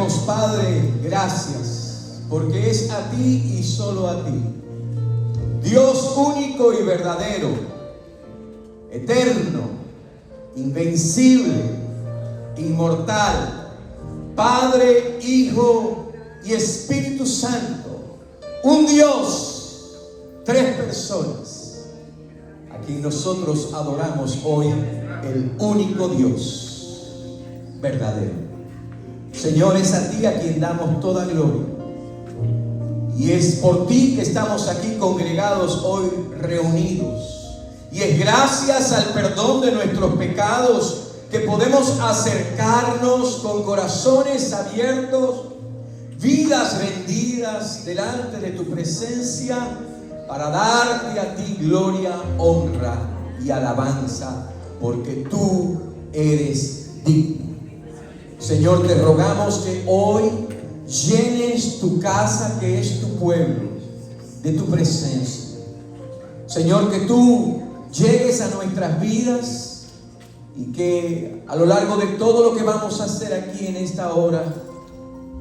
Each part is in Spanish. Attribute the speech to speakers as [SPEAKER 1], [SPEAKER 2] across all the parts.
[SPEAKER 1] queremos, Padre, gracias, porque es a ti y solo a ti, Dios único y verdadero, eterno, invencible, inmortal, Padre, Hijo y Espíritu Santo, un Dios, tres personas, a quien nosotros adoramos hoy, el único Dios verdadero. Señor, es a ti a quien damos toda gloria, y es por ti que estamos aquí congregados hoy, reunidos, y es gracias al perdón de nuestros pecados que podemos acercarnos con corazones abiertos, vidas rendidas delante de tu presencia, para darte a ti gloria, honra y alabanza, porque tú eres digno. Señor, te rogamos que hoy llenes tu casa, que es tu pueblo, de tu presencia. Señor, que tú llegues a nuestras vidas y que a lo largo de todo lo que vamos a hacer aquí en esta hora,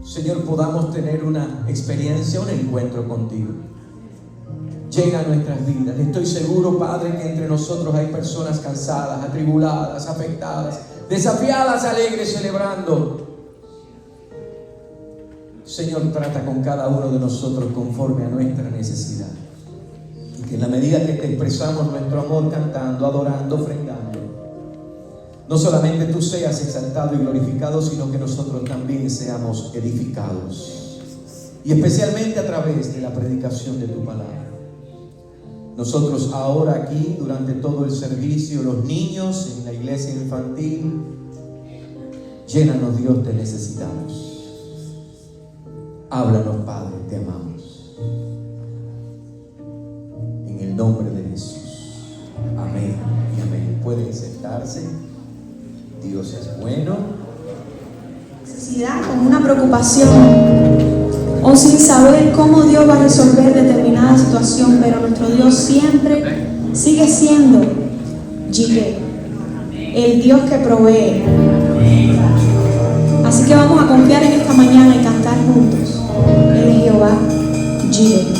[SPEAKER 1] Señor, podamos tener una experiencia, un encuentro contigo. Llega a nuestras vidas. Estoy seguro, Padre, que entre nosotros hay personas cansadas, atribuladas, afectadas, desafiadas, alegres, celebrando. Señor, trata con cada uno de nosotros conforme a nuestra necesidad, y que en la medida que te expresamos nuestro amor cantando, adorando, ofrendando, no solamente tú seas exaltado y glorificado, sino que nosotros también seamos edificados, y especialmente a través de la predicación de tu palabra. Nosotros ahora aquí, durante todo el servicio, los niños en la iglesia infantil, llénanos, Dios, te necesitamos. Háblanos, Padre, te amamos. En el nombre de Jesús. Amén y amén. Pueden sentarse. Dios es bueno.
[SPEAKER 2] Necesidad, con una preocupación, o sin saber cómo Dios va a resolver determinada situación, pero nuestro Dios siempre sigue siendo Jireh, el Dios que provee. Así que vamos a confiar en esta mañana y cantar juntos. Él es Jehová Jireh.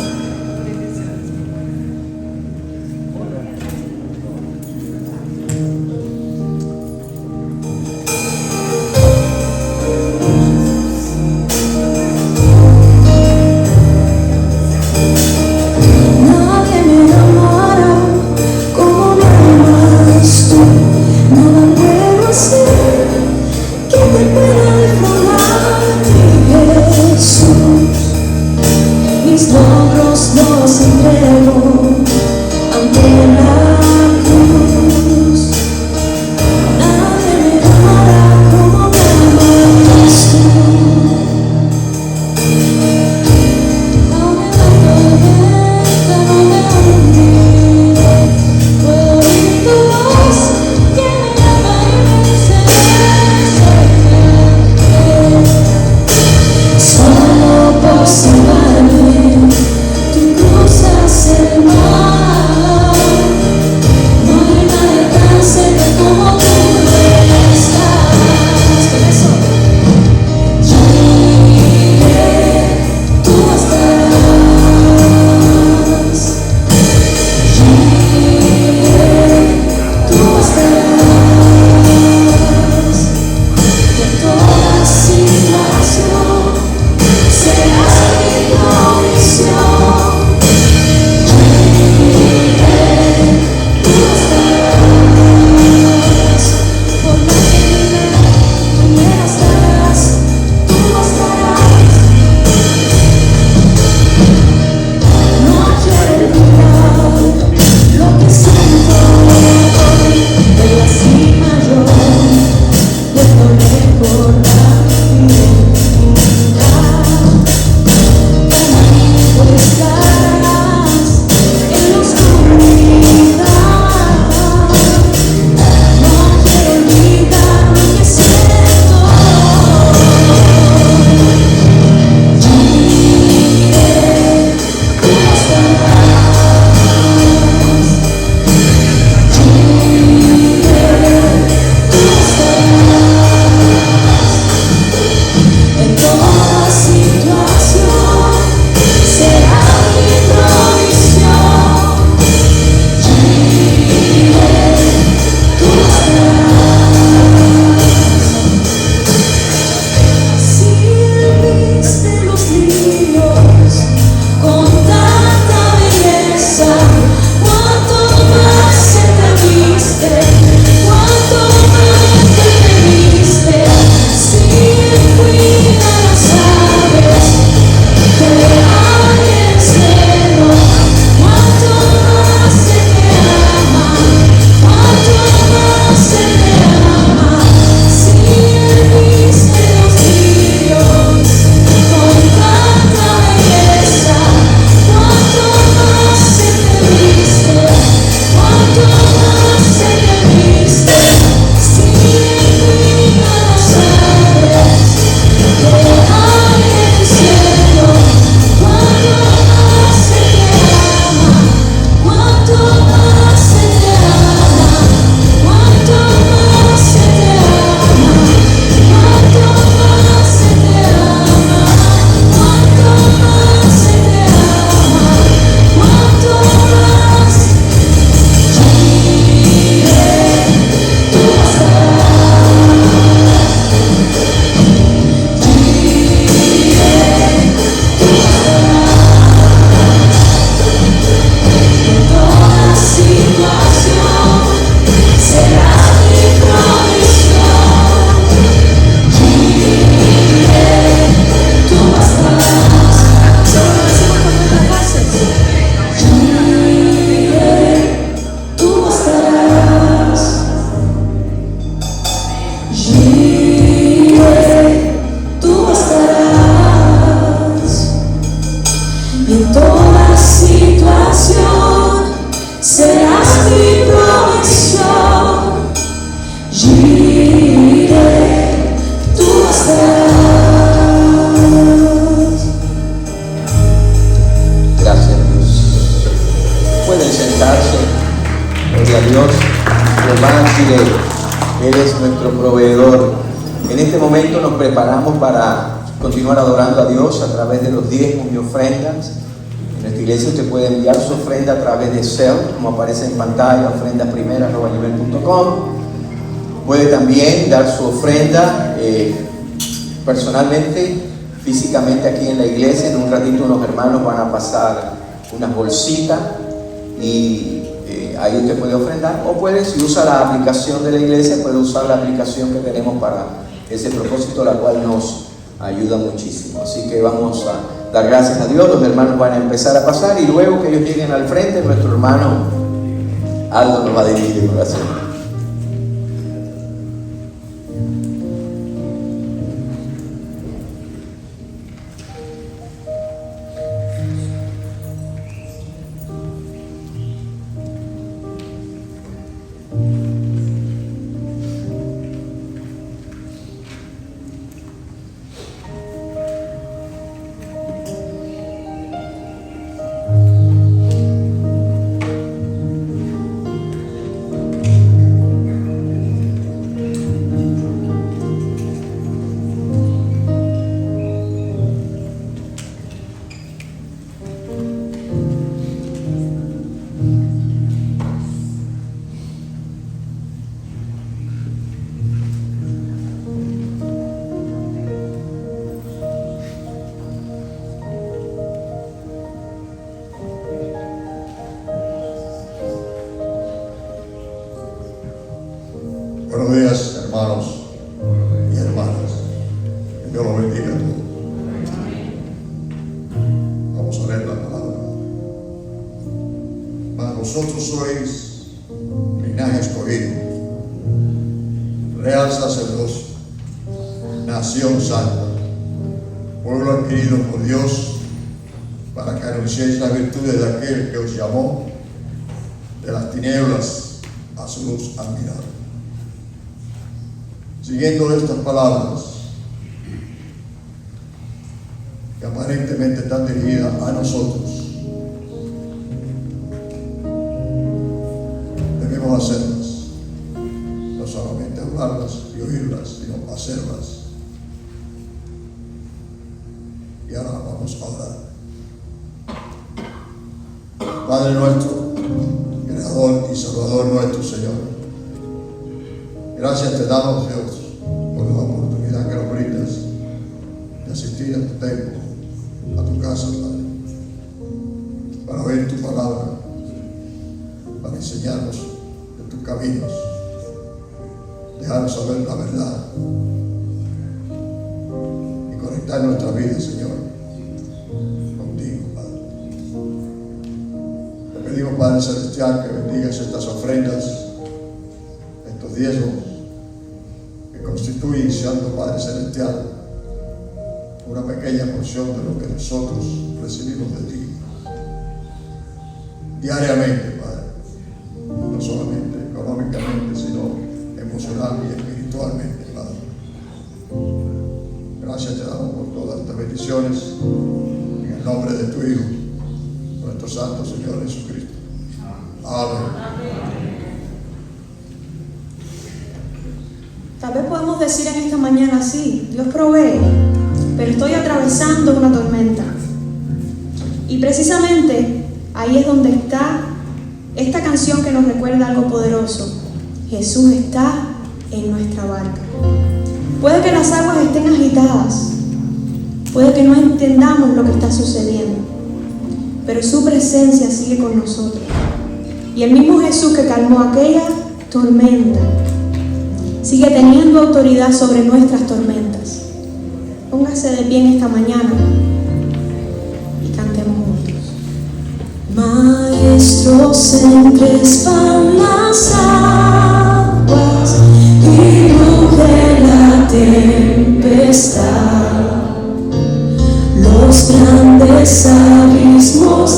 [SPEAKER 3] Tú cruzas el mar.
[SPEAKER 2] toda situación, serás mi provisión. Jireh, tú estarás.
[SPEAKER 1] Gracias, Dios. Pueden sentarse. Gloria a Dios. Jehová Jireh, eres nuestro proveedor. En este momento nos preparamos para continuar adorando a Dios a través de los diezmos y ofrendas. En nuestra iglesia usted puede enviar su ofrenda a través de Zelle, como aparece en pantalla, ofrendasprimeras@gmail.com. Puede también dar su ofrenda personalmente, físicamente aquí en la iglesia. En un ratito unos hermanos van a pasar unas bolsitas y ahí usted puede ofrendar. O puede, si usa la aplicación de la iglesia, puede usar la aplicación que tenemos para ese propósito, la cual nos ayuda muchísimo. Así que vamos a dar gracias a Dios. Los hermanos van a empezar a pasar y luego que ellos lleguen al frente, nuestro hermano Aldo nos va a dirigir en oración.
[SPEAKER 3] Buenos días, hermanos y hermanas. Que Dios los bendiga a todos. Vamos a leer la palabra. Mas vosotros sois linaje escogido, real sacerdocio, nación santa, pueblo adquirido por Dios, para que anunciéis las virtudes de aquel que os llamó de las tinieblas a su luz admirable. Siguiendo estas palabras, que aparentemente están dirigidas a nosotros, debemos hacerlas, no solamente hablarlas y oírlas, sino hacerlas. Y ahora vamos a orar. Padre nuestro, Creador y Salvador nuestro Señor, gracias te damos, Dios, por la oportunidad que nos brindas de asistir a tu templo, a tu casa, Padre, para oír tu palabra, para enseñarnos de tus caminos, dejarnos saber la verdad y conectar nuestra vida, Señor, contigo, Padre. Te pedimos, Padre Celestial, que bendigas estas ofrendas, estos diezmos, constituye, Santo Padre Celestial, una pequeña porción de lo que nosotros recibimos de ti diariamente, Padre, no solamente económicamente, sino emocional y espiritualmente, Padre. Gracias te damos por todas estas bendiciones, en el nombre de tu Hijo, nuestro Santo Señor Jesucristo. Amén.
[SPEAKER 2] Tal vez podemos decir en esta mañana, sí, Dios provee, pero estoy atravesando una tormenta. Y precisamente ahí es donde está esta canción que nos recuerda algo poderoso. Jesús está en nuestra barca. Puede que las aguas estén agitadas, puede que no entendamos lo que está sucediendo, pero su presencia sigue con nosotros. Y el mismo Jesús que calmó aquella tormenta sigue teniendo autoridad sobre nuestras tormentas. Póngase de pie en esta mañana y cantemos juntos. Maestros, encrespan las aguas y ruge la tempestad. Los grandes abismos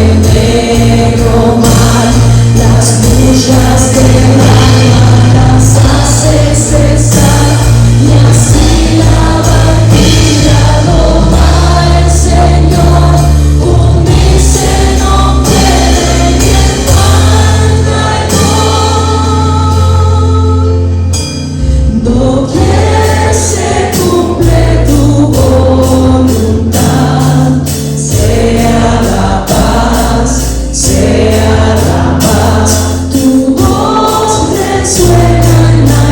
[SPEAKER 2] del negro mar, las luchas del alma las hace cesar, y así la barquilla adora el Señor, hundirse no puede ni el mal traidor. Doquier se cumple tu voluntad, sea la paz, tu voz resuena en la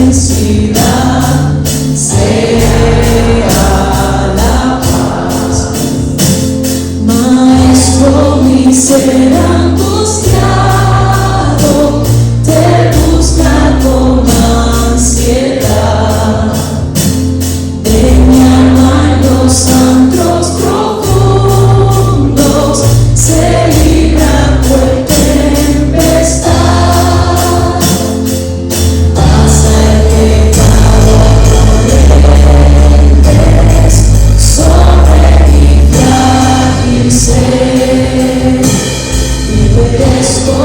[SPEAKER 2] inmensidad, sea la paz. Maestro, mi ser angustiado te busca con ansiedad, de mi alma en los antros profundos se libra por tempestad. Pasa el pecado corrientes sobre mi frágil ser, y perezco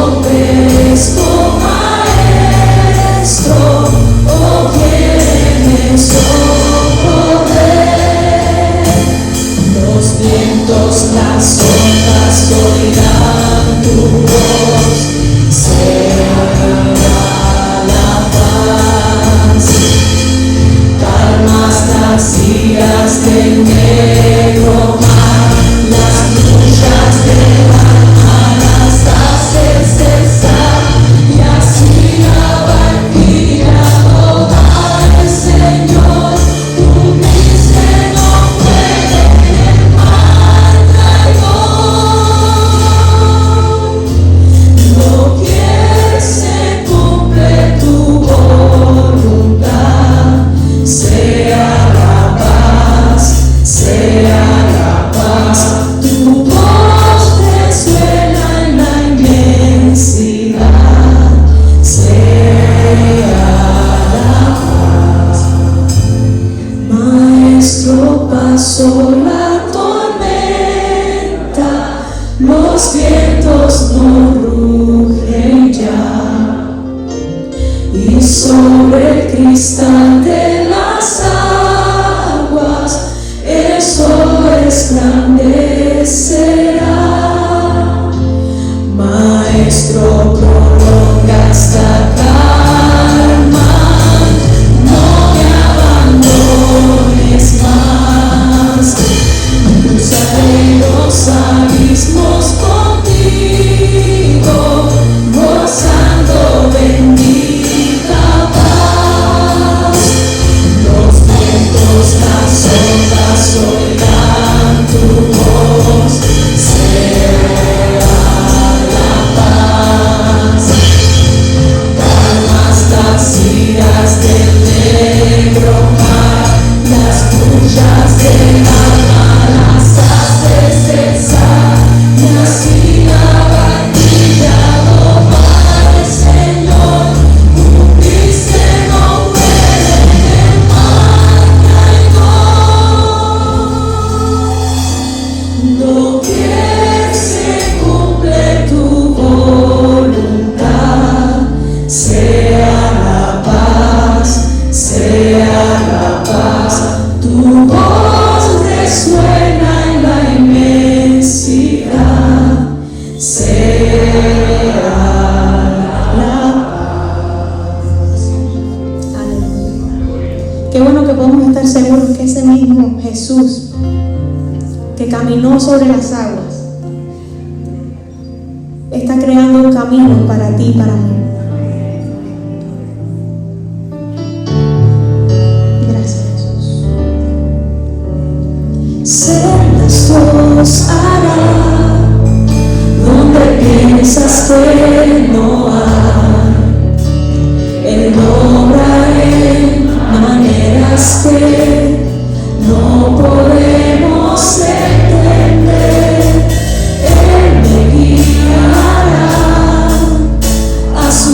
[SPEAKER 2] maestro, oh quiéreme socorrer. Los vientos, las ondas oirán tu voz, sea la paz. Calmas las iras del negro mar, las luchas del alma las hace cesar, y así la barquilla adora al Señor, hundirse no puede el mal traidor. Doquier se cumple tu voluntad, sea la paz, tu voz resuena en la inmensidad, sea la paz. Maestro, pasó la tormenta, los vientos no rugen ya, y sobre el cristal de las aguas el sol resplandecerá. Maestro, prolonga esta calma, no me abandones más. Cruzaré los abismos contigo, gozando bendita paz. Los vientos, las ondas oirán tu voz, sea la paz. Calmas las iras del negro mar, las luchas del alma las hace cesar, y así la barquilla adora al Señor, hundirse no puede el mal traidor. Doquier se cumple tu voluntad, sea la paz, tu voz resuena en la inmensidad, sea la paz. Aleluya. Qué bueno que podemos estar seguros que ese mismo Jesús que caminó sobre las aguas está creando un camino para ti y para mí. Gracias, Jesús. Celos hará donde piensas que no hay. Él obra en maneras que no podemos entender. Él me guiará a su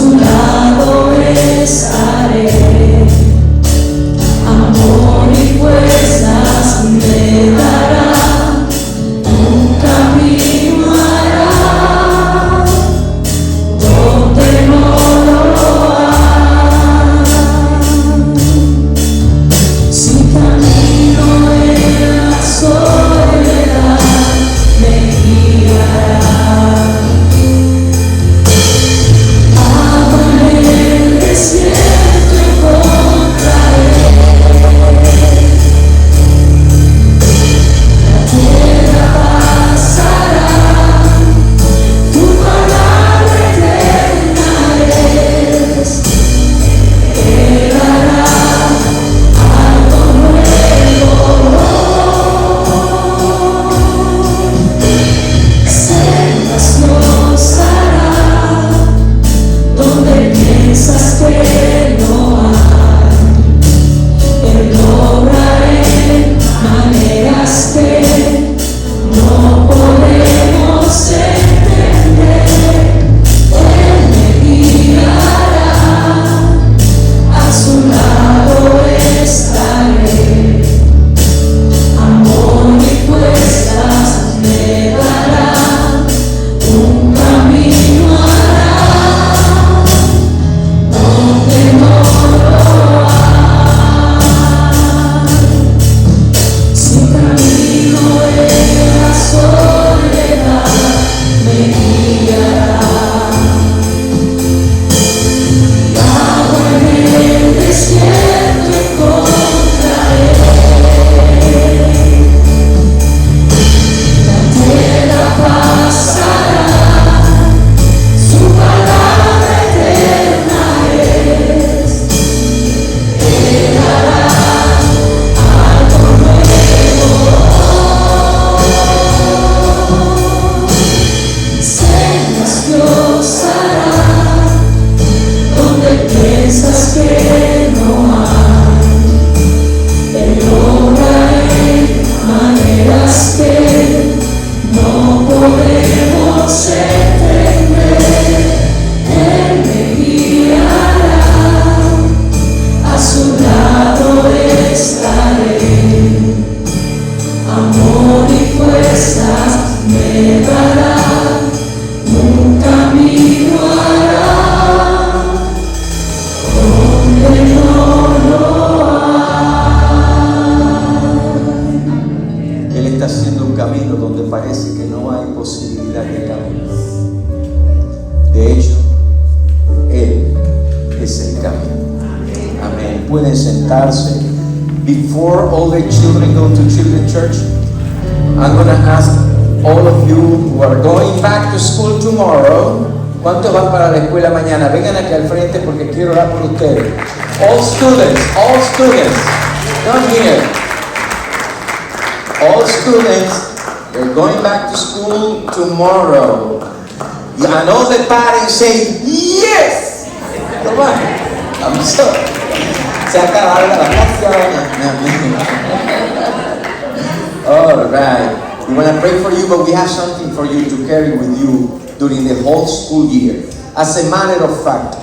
[SPEAKER 1] no hay posibilidad de cambio. De hecho, Él es el cambio. Amén. Pueden sentarse. Before all the children go to children's church, I'm going to ask all of you who are going back to school tomorrow. ¿Cuántos van para la escuela mañana? Vengan aquí al frente porque quiero orar por ustedes. All students, come here. All students, they're going back to school tomorrow. And all the parents say, yes! Come on. I'm sorry. Se acaba la vacación. All right. We want to pray for you, but we have something for you to carry with you during the whole school year. As a matter of fact,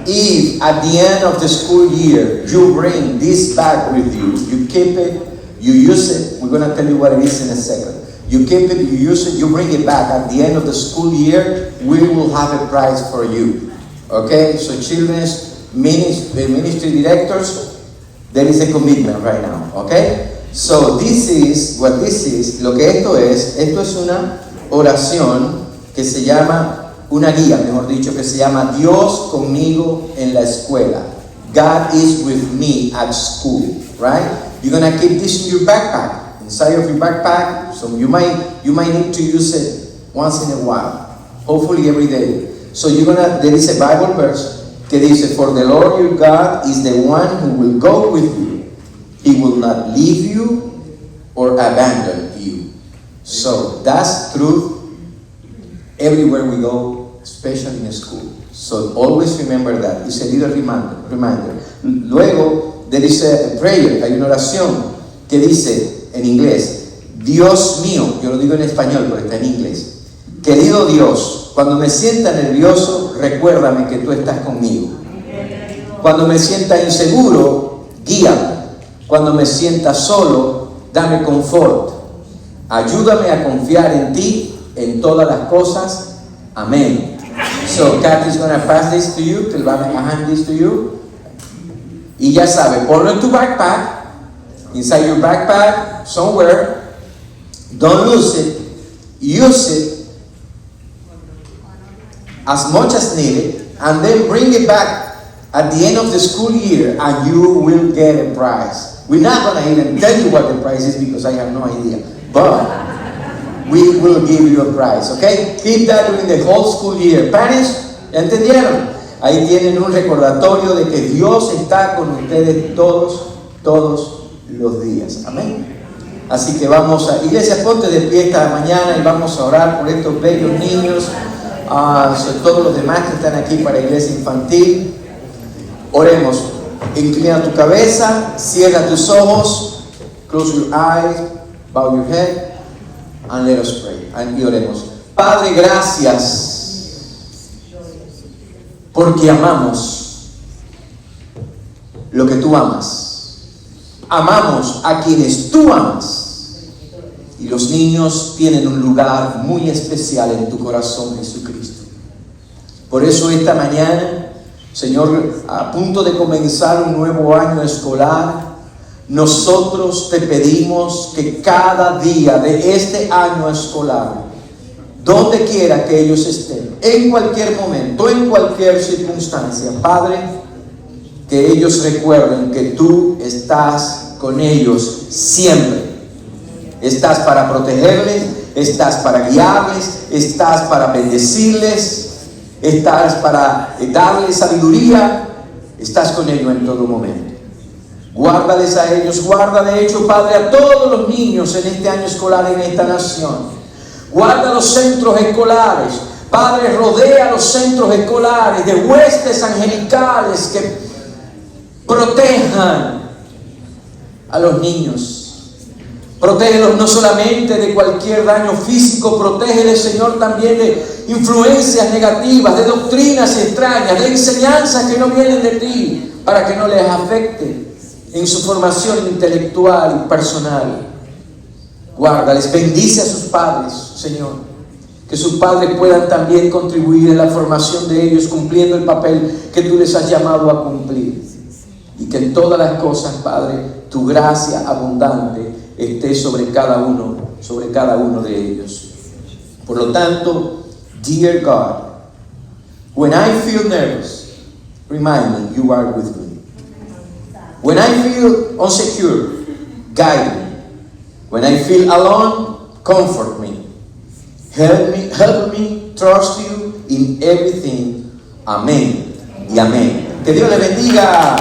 [SPEAKER 1] if at the end of the school year you bring this bag with you, you keep it, you use it, we're going to tell you what it is in a second. You keep it, you use it, you bring it back. At the end of the school year, we will have a prize for you. Okay? So children's ministry directors, there is a commitment right now. Okay? So this is what this is. Lo que esto es una oración que se llama, una guía, mejor dicho, que se llama Dios conmigo en la escuela. God is with me at school, right? You're gonna keep this in your backpack, inside of your backpack. So you might need to use it once in a while, hopefully every day. So there is a Bible verse que dice, for the Lord your God is the one who will go with you. He will not leave you or abandon you. So that's truth everywhere we go, especially in school. So always remember that. It's a little reminder. Luego, there is a prayer, hay una oración que dice en inglés, Dios mío, yo lo digo en español, pero está en inglés. Querido Dios, cuando me sienta nervioso, recuérdame que tú estás conmigo. Cuando me sienta inseguro, guíame. Cuando me sienta solo, dame confort. Ayúdame a confiar en ti en todas las cosas. Amén. So, Kathy's going to pass this to you. Te va a hand this to you. Y ya sabe, ponlo en tu backpack. Inside your backpack, somewhere. Don't lose it. Use it as much as needed. And then bring it back at the end of the school year. And you will get a prize. We're not going to even tell you what the prize is because I have no idea. But we will give you a prize, okay? Keep that during the whole school year. Parents, ¿ya entendieron? Ahí tienen un recordatorio de que Dios está con ustedes todos los días. Amén. Así que vamos a, iglesia, ponte de pie esta mañana y vamos a orar por estos bellos niños, sobre todo los demás que están aquí para iglesia infantil. Oremos. Inclina tu cabeza, cierra tus ojos, close your eyes, bow your head, and let us pray. Y oremos. Padre, gracias porque amamos lo que tú amas. Amamos a quienes tú amas. Y los niños tienen un lugar muy especial en tu corazón, Jesucristo. Por eso esta mañana, Señor, a punto de comenzar un nuevo año escolar, nosotros te pedimos que cada día de este año escolar, donde quiera que ellos estén, en cualquier momento, en cualquier circunstancia, Padre, que ellos recuerden que tú estás con ellos siempre. Estás para protegerles, estás para guiarles, estás para bendecirles, estás para darles sabiduría, estás con ellos en todo momento. Guárdales a ellos, guarda de hecho, Padre, a todos los niños en este año escolar en esta nación. Guarda los centros escolares, Padre, rodea los centros escolares de huestes angelicales que protejan a los niños. Protégelos no solamente de cualquier daño físico, protégeles, Señor, también de influencias negativas, de doctrinas extrañas, de enseñanzas que no vienen de ti, para que no les afecte en su formación intelectual y personal. Guárdales, bendice a sus padres, Señor, que sus padres puedan también contribuir en la formación de ellos, cumpliendo el papel que tú les has llamado a cumplir. Y que en todas las cosas, Padre, tu gracia abundante esté sobre cada uno de ellos. Por lo tanto, dear God, when I feel nervous, remind me you are with me. When I feel insecure, guide me. When I feel alone, comfort me. Help me trust you in everything. Amén y amén. Que Dios le bendiga.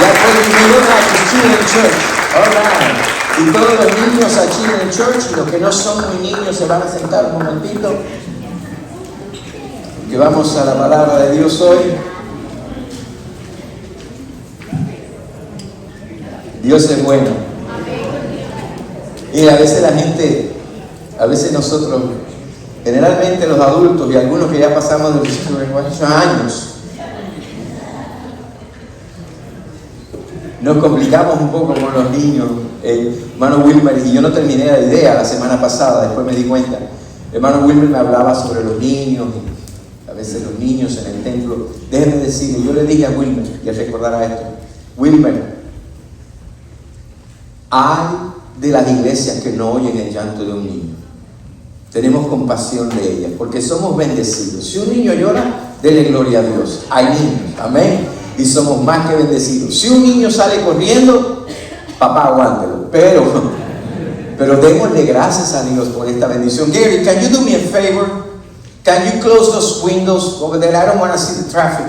[SPEAKER 1] Ya bienvenidos a Children's Church. All right. Y todos los niños a Children's Church, y los que no son muy niños se van a sentar un momentito. Que vamos a la palabra de Dios hoy. Dios es bueno. Y a veces la gente, a veces nosotros, generalmente los adultos y algunos que ya pasamos de los años, nos complicamos un poco con los niños. Hermano Wilmer, y yo no terminé la idea la semana pasada, después me di cuenta. Hermano Wilmer me hablaba sobre los niños, y a veces los niños en el templo. Déjeme decirle, yo le dije a Wilmer, y él recordará esto: Wilmer, hay de las iglesias que no oyen el llanto de un niño. Tenemos compasión de ellas, porque somos bendecidos. Si un niño llora, dele gloria a Dios. Hay niños, amén, y somos más que bendecidos. Si un niño sale corriendo, papá, aguántelo. Pero démosle gracias a Dios por esta bendición. Gary, can you do me a favor? Can you close those windows over there? I don't want to see the traffic.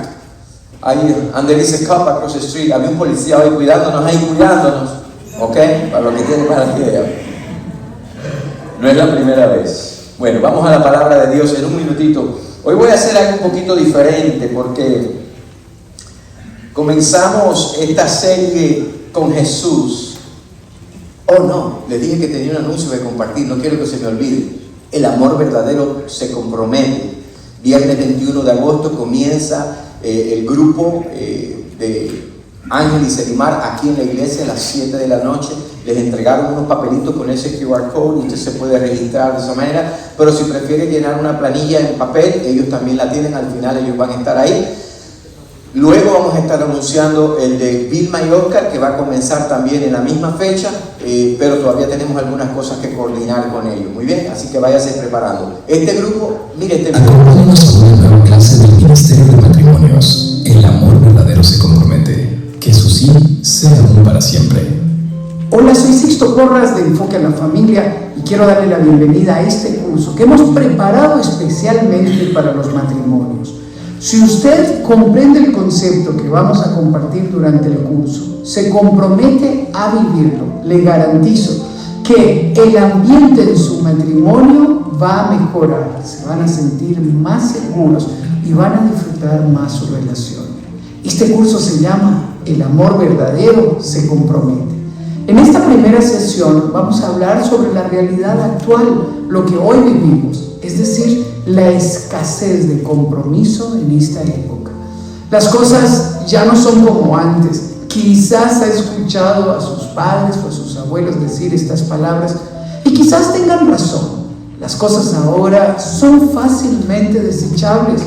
[SPEAKER 1] And there is a cop across the street. Había un policía hoy cuidándonos. ¿Ok? Para los que tienen malas ideas. No es la primera vez. Bueno, vamos a la palabra de Dios en un minutito. Hoy voy a hacer algo un poquito diferente porque comenzamos esta serie con Jesús. Oh no, les dije que tenía un anuncio que compartir, no quiero que se me olvide. El amor verdadero se compromete. Viernes 21 de agosto comienza el grupo de Ángel y Selimar aquí en la iglesia a las 7 de la noche. Les entregaron unos papelitos con ese QR code y usted se puede registrar de esa manera. Pero si prefiere llenar una planilla en papel, ellos también la tienen, al final ellos van a estar ahí. Luego vamos a estar anunciando el de Vilma y Oscar, que va a comenzar también en la misma fecha, pero todavía tenemos algunas cosas que coordinar con ellos. Muy bien, así que váyase preparando. Este grupo, mire este grupo.
[SPEAKER 4] Acompáñanos a una nueva clase del Ministerio de Matrimonios. El amor verdadero se compromete. Que su sí sea aún para siempre.
[SPEAKER 5] Hola, soy Sixto Porras de Enfoque a la Familia y quiero darle la bienvenida a este curso que hemos preparado especialmente para los matrimonios. Si usted comprende el concepto que vamos a compartir durante el curso, se compromete a vivirlo, le garantizo que el ambiente de su matrimonio va a mejorar, se van a sentir más seguros y van a disfrutar más su relación. Este curso se llama El amor verdadero se compromete. En esta primera sesión vamos a hablar sobre la realidad actual, lo que hoy vivimos, es decir, la escasez de compromiso en esta época. Las cosas ya no son como antes. Quizás ha escuchado a sus padres o a sus abuelos decir estas palabras y quizás tengan razón. Las cosas ahora son fácilmente desechables,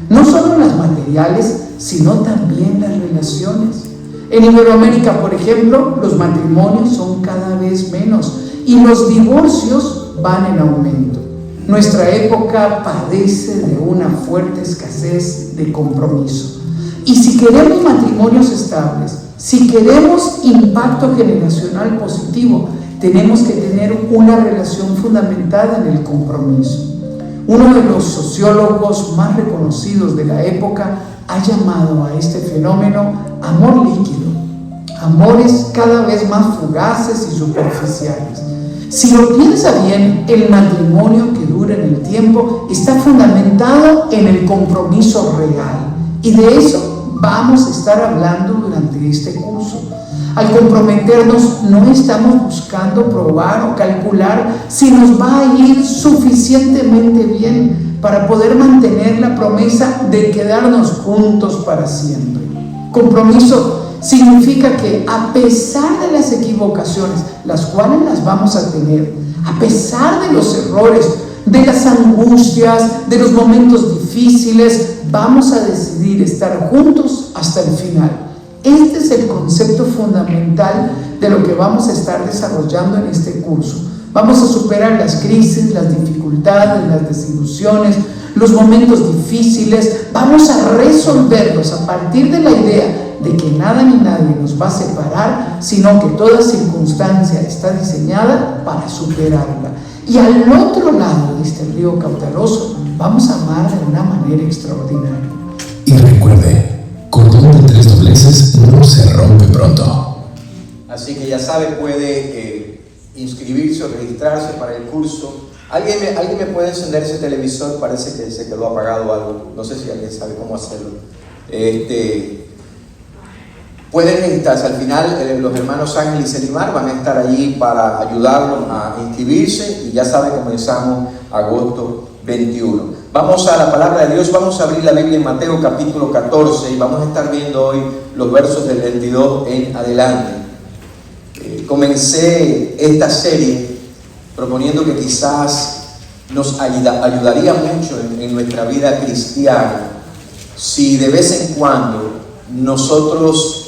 [SPEAKER 5] no solo las materiales, sino también las relaciones. En Iberoamérica, por ejemplo, los matrimonios son cada vez menos y los divorcios van en aumento. Nuestra época padece de una fuerte escasez de compromiso. Y si queremos matrimonios estables, si queremos impacto generacional positivo, tenemos que tener una relación fundamentada en el compromiso. Uno de los sociólogos más reconocidos de la época ha llamado a este fenómeno amor líquido, amores cada vez más fugaces y superficiales. Si lo piensa bien, el matrimonio que dura en el tiempo está fundamentado en el compromiso real. Y de eso vamos a estar hablando durante este curso. Al comprometernos no estamos buscando probar o calcular si nos va a ir suficientemente bien para poder mantener la promesa de quedarnos juntos para siempre. Compromiso significa que a pesar de las equivocaciones, las cuales las vamos a tener, a pesar de los errores, de las angustias, de los momentos difíciles, vamos a decidir estar juntos hasta el final. Este es el concepto fundamental de lo que vamos a estar desarrollando en este curso. Vamos a superar las crisis, las dificultades, las desilusiones, los momentos difíciles. Vamos a resolverlos a partir de la idea de que nada ni nadie nos va a separar, sino que toda circunstancia está diseñada para superarla. Y al otro lado de este río caudaloso, vamos a amar de una manera extraordinaria.
[SPEAKER 4] Y recuerde, cordón de 3 dobleces no se rompe pronto.
[SPEAKER 1] Así que ya sabe, puede inscribirse o registrarse para el curso. ¿Alguien me puede encender ese televisor? Parece que se quedó apagado algo. No sé si alguien sabe cómo hacerlo. Pueden registrarse. Al final los hermanos Ángel y Selimar van a estar allí para ayudarlos a inscribirse, y ya saben, comenzamos agosto 21. Vamos a la palabra de Dios. Vamos a abrir la Biblia en Mateo capítulo 14 y vamos a estar viendo hoy los versos del 22 en adelante. Comencé esta serie proponiendo que quizás nos ayudaría mucho en nuestra vida cristiana si de vez en cuando nosotros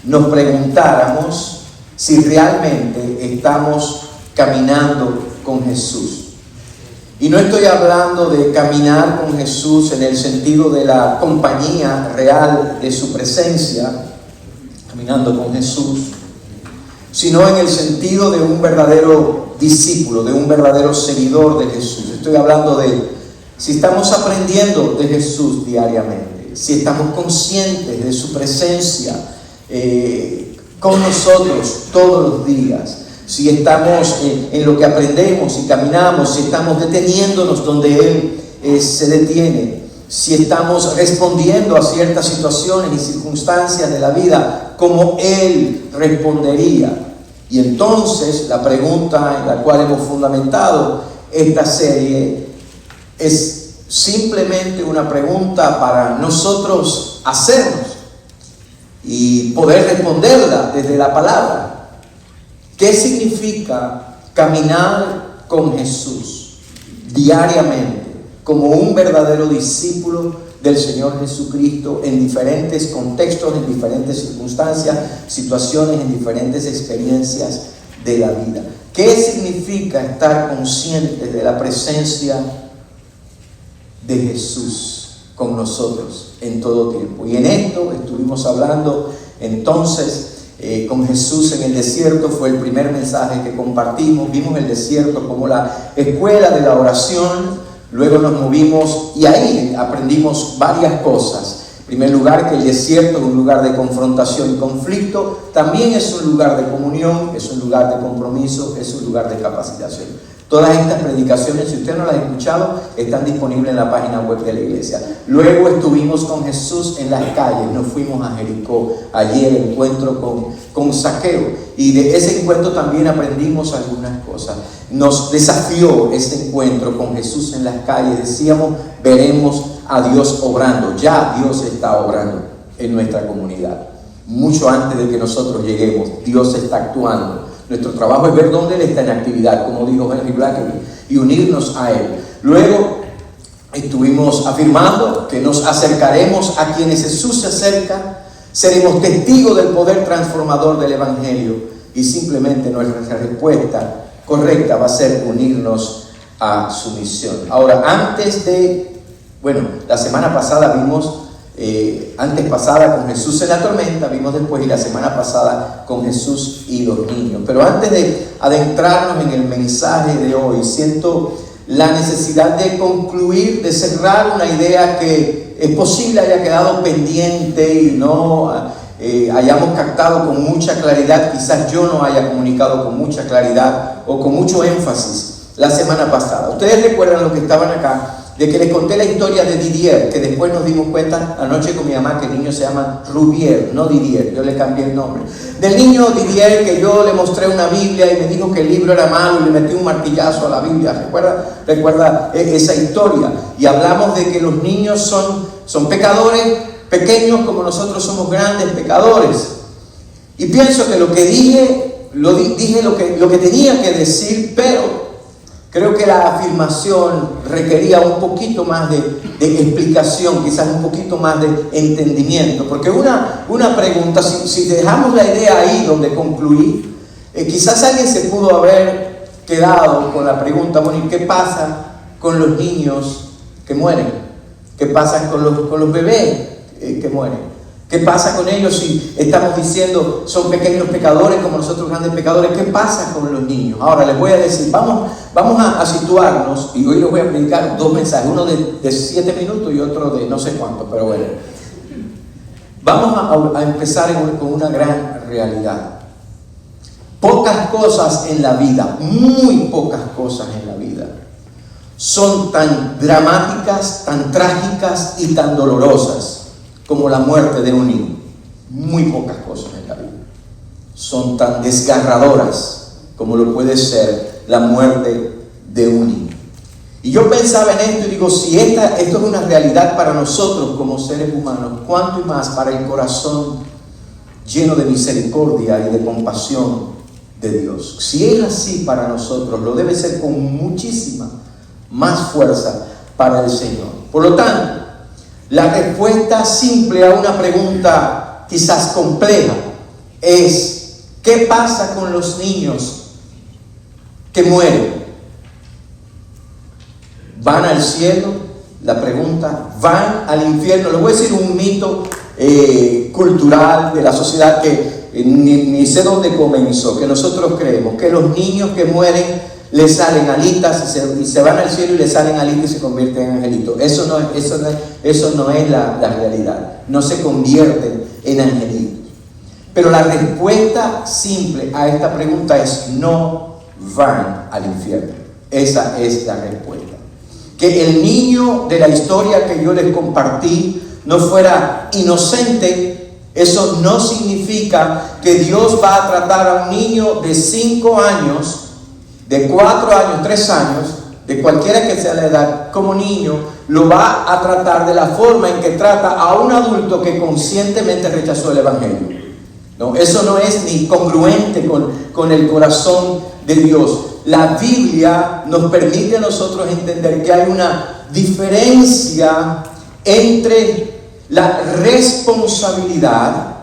[SPEAKER 1] nos preguntáramos si realmente estamos caminando con Jesús. Y no estoy hablando de caminar con Jesús en el sentido de la compañía real de su presencia, caminando con Jesús, sino en el sentido de un verdadero discípulo, de un verdadero seguidor de Jesús. Estoy hablando de si estamos aprendiendo de Jesús diariamente, si estamos conscientes de su presencia con nosotros todos los días, si estamos en lo que aprendemos y caminamos, si estamos deteniéndonos donde Él se detiene, si estamos respondiendo a ciertas situaciones y circunstancias de la vida como Él respondería. Y entonces la pregunta en la cual hemos fundamentado esta serie es simplemente una pregunta para nosotros hacernos y poder responderla desde la palabra. ¿Qué significa caminar con Jesús diariamente como un verdadero discípulo del Señor Jesucristo en diferentes contextos, en diferentes circunstancias, situaciones, en diferentes experiencias de la vida? ¿Qué significa estar conscientes de la presencia de Jesús con nosotros en todo tiempo? Y en esto estuvimos hablando entonces con Jesús en el desierto. Fue el primer mensaje que compartimos. Vimos el desierto como la escuela de la oración. Luego nos movimos y ahí aprendimos varias cosas. En primer lugar, que el desierto es un lugar de confrontación y conflicto. También es un lugar de comunión, es un lugar de compromiso, es un lugar de capacitación. Todas estas predicaciones, si usted no las ha escuchado, están disponibles en la página web de la iglesia. Luego estuvimos con Jesús en las calles. Nos fuimos a Jericó. Allí el encuentro con Zaqueo. Y de ese encuentro también aprendimos algunas cosas. Nos desafió ese encuentro con Jesús en las calles. Decíamos, veremos a Dios obrando. Ya Dios está obrando en nuestra comunidad. Mucho antes de que nosotros lleguemos, Dios está actuando. Nuestro trabajo es ver dónde Él está en actividad, como dijo Henry Blackaby, y unirnos a Él. Luego estuvimos afirmando que nos acercaremos a quienes Jesús se acerca, seremos testigos del poder transformador del Evangelio, y simplemente nuestra respuesta correcta va a ser unirnos a su misión. Ahora, la semana pasada vimos, antes pasada con Jesús en la tormenta, vimos después, y la semana pasada con Jesús y los niños. Pero antes de adentrarnos en el mensaje de hoy, siento la necesidad de concluir, de cerrar una idea que es posible haya quedado pendiente y no hayamos captado con mucha claridad. Quizás yo no haya comunicado con mucha claridad o con mucho énfasis la semana pasada. Ustedes recuerdan los que estaban acá, de que les conté la historia de Didier, que después nos dimos cuenta anoche con mi mamá que el niño se llama Rubier, no Didier, yo le cambié el nombre. Del niño Didier, que yo le mostré una Biblia y me dijo que el libro era malo y le metí un martillazo a la Biblia. ¿Recuerda esa historia? Y hablamos de que los niños son pecadores pequeños como nosotros somos grandes pecadores. Y pienso que lo que dije lo que tenía que decir, pero creo que la afirmación requería un poquito más de explicación, quizás un poquito más de entendimiento. Porque una pregunta, si dejamos la idea ahí donde concluí, quizás alguien se pudo haber quedado con la pregunta, bueno, ¿y qué pasa con los niños que mueren? ¿Qué pasa con los bebés que mueren? ¿Qué pasa con ellos si estamos diciendo son pequeños pecadores como nosotros grandes pecadores? ¿Qué pasa con los niños? Ahora les voy a decir, vamos a situarnos, y hoy les voy a predicar dos mensajes, uno de 7 minutos y otro de no sé cuánto, pero bueno. Vamos a empezar con una gran realidad. Pocas cosas en la vida, muy pocas cosas en la vida, son tan dramáticas, tan trágicas y tan dolorosas como la muerte de un niño. Muy pocas cosas en la vida son tan desgarradoras como lo puede ser la muerte de un niño. Y yo pensaba en esto y digo, si esto es una realidad para nosotros como seres humanos, ¿cuánto y más para el corazón lleno de misericordia y de compasión de Dios? Si es así para nosotros, lo debe ser con muchísima más fuerza para el Señor. Por lo tanto, la respuesta simple a una pregunta quizás compleja es: ¿qué pasa con los niños que mueren? ¿Van al cielo? La pregunta, ¿van al infierno? Les voy a decir un mito cultural de la sociedad que ni sé dónde comenzó, que nosotros creemos que los niños que mueren les salen alitas y se van al cielo y les salen alitas y se convierten en angelitos. Eso no es la realidad. No se convierten en angelitos. Pero la respuesta simple a esta pregunta es: no van al infierno. Esa es la respuesta. Que el niño de la historia que yo les compartí no fuera inocente, eso no significa que Dios va a tratar a un niño de 5 años, de 4 años, 3 años, de cualquiera que sea la edad, como niño, lo va a tratar de la forma en que trata a un adulto que conscientemente rechazó el Evangelio. No, eso no es ni congruente con el corazón de Dios. La Biblia nos permite a nosotros entender que hay una diferencia entre la responsabilidad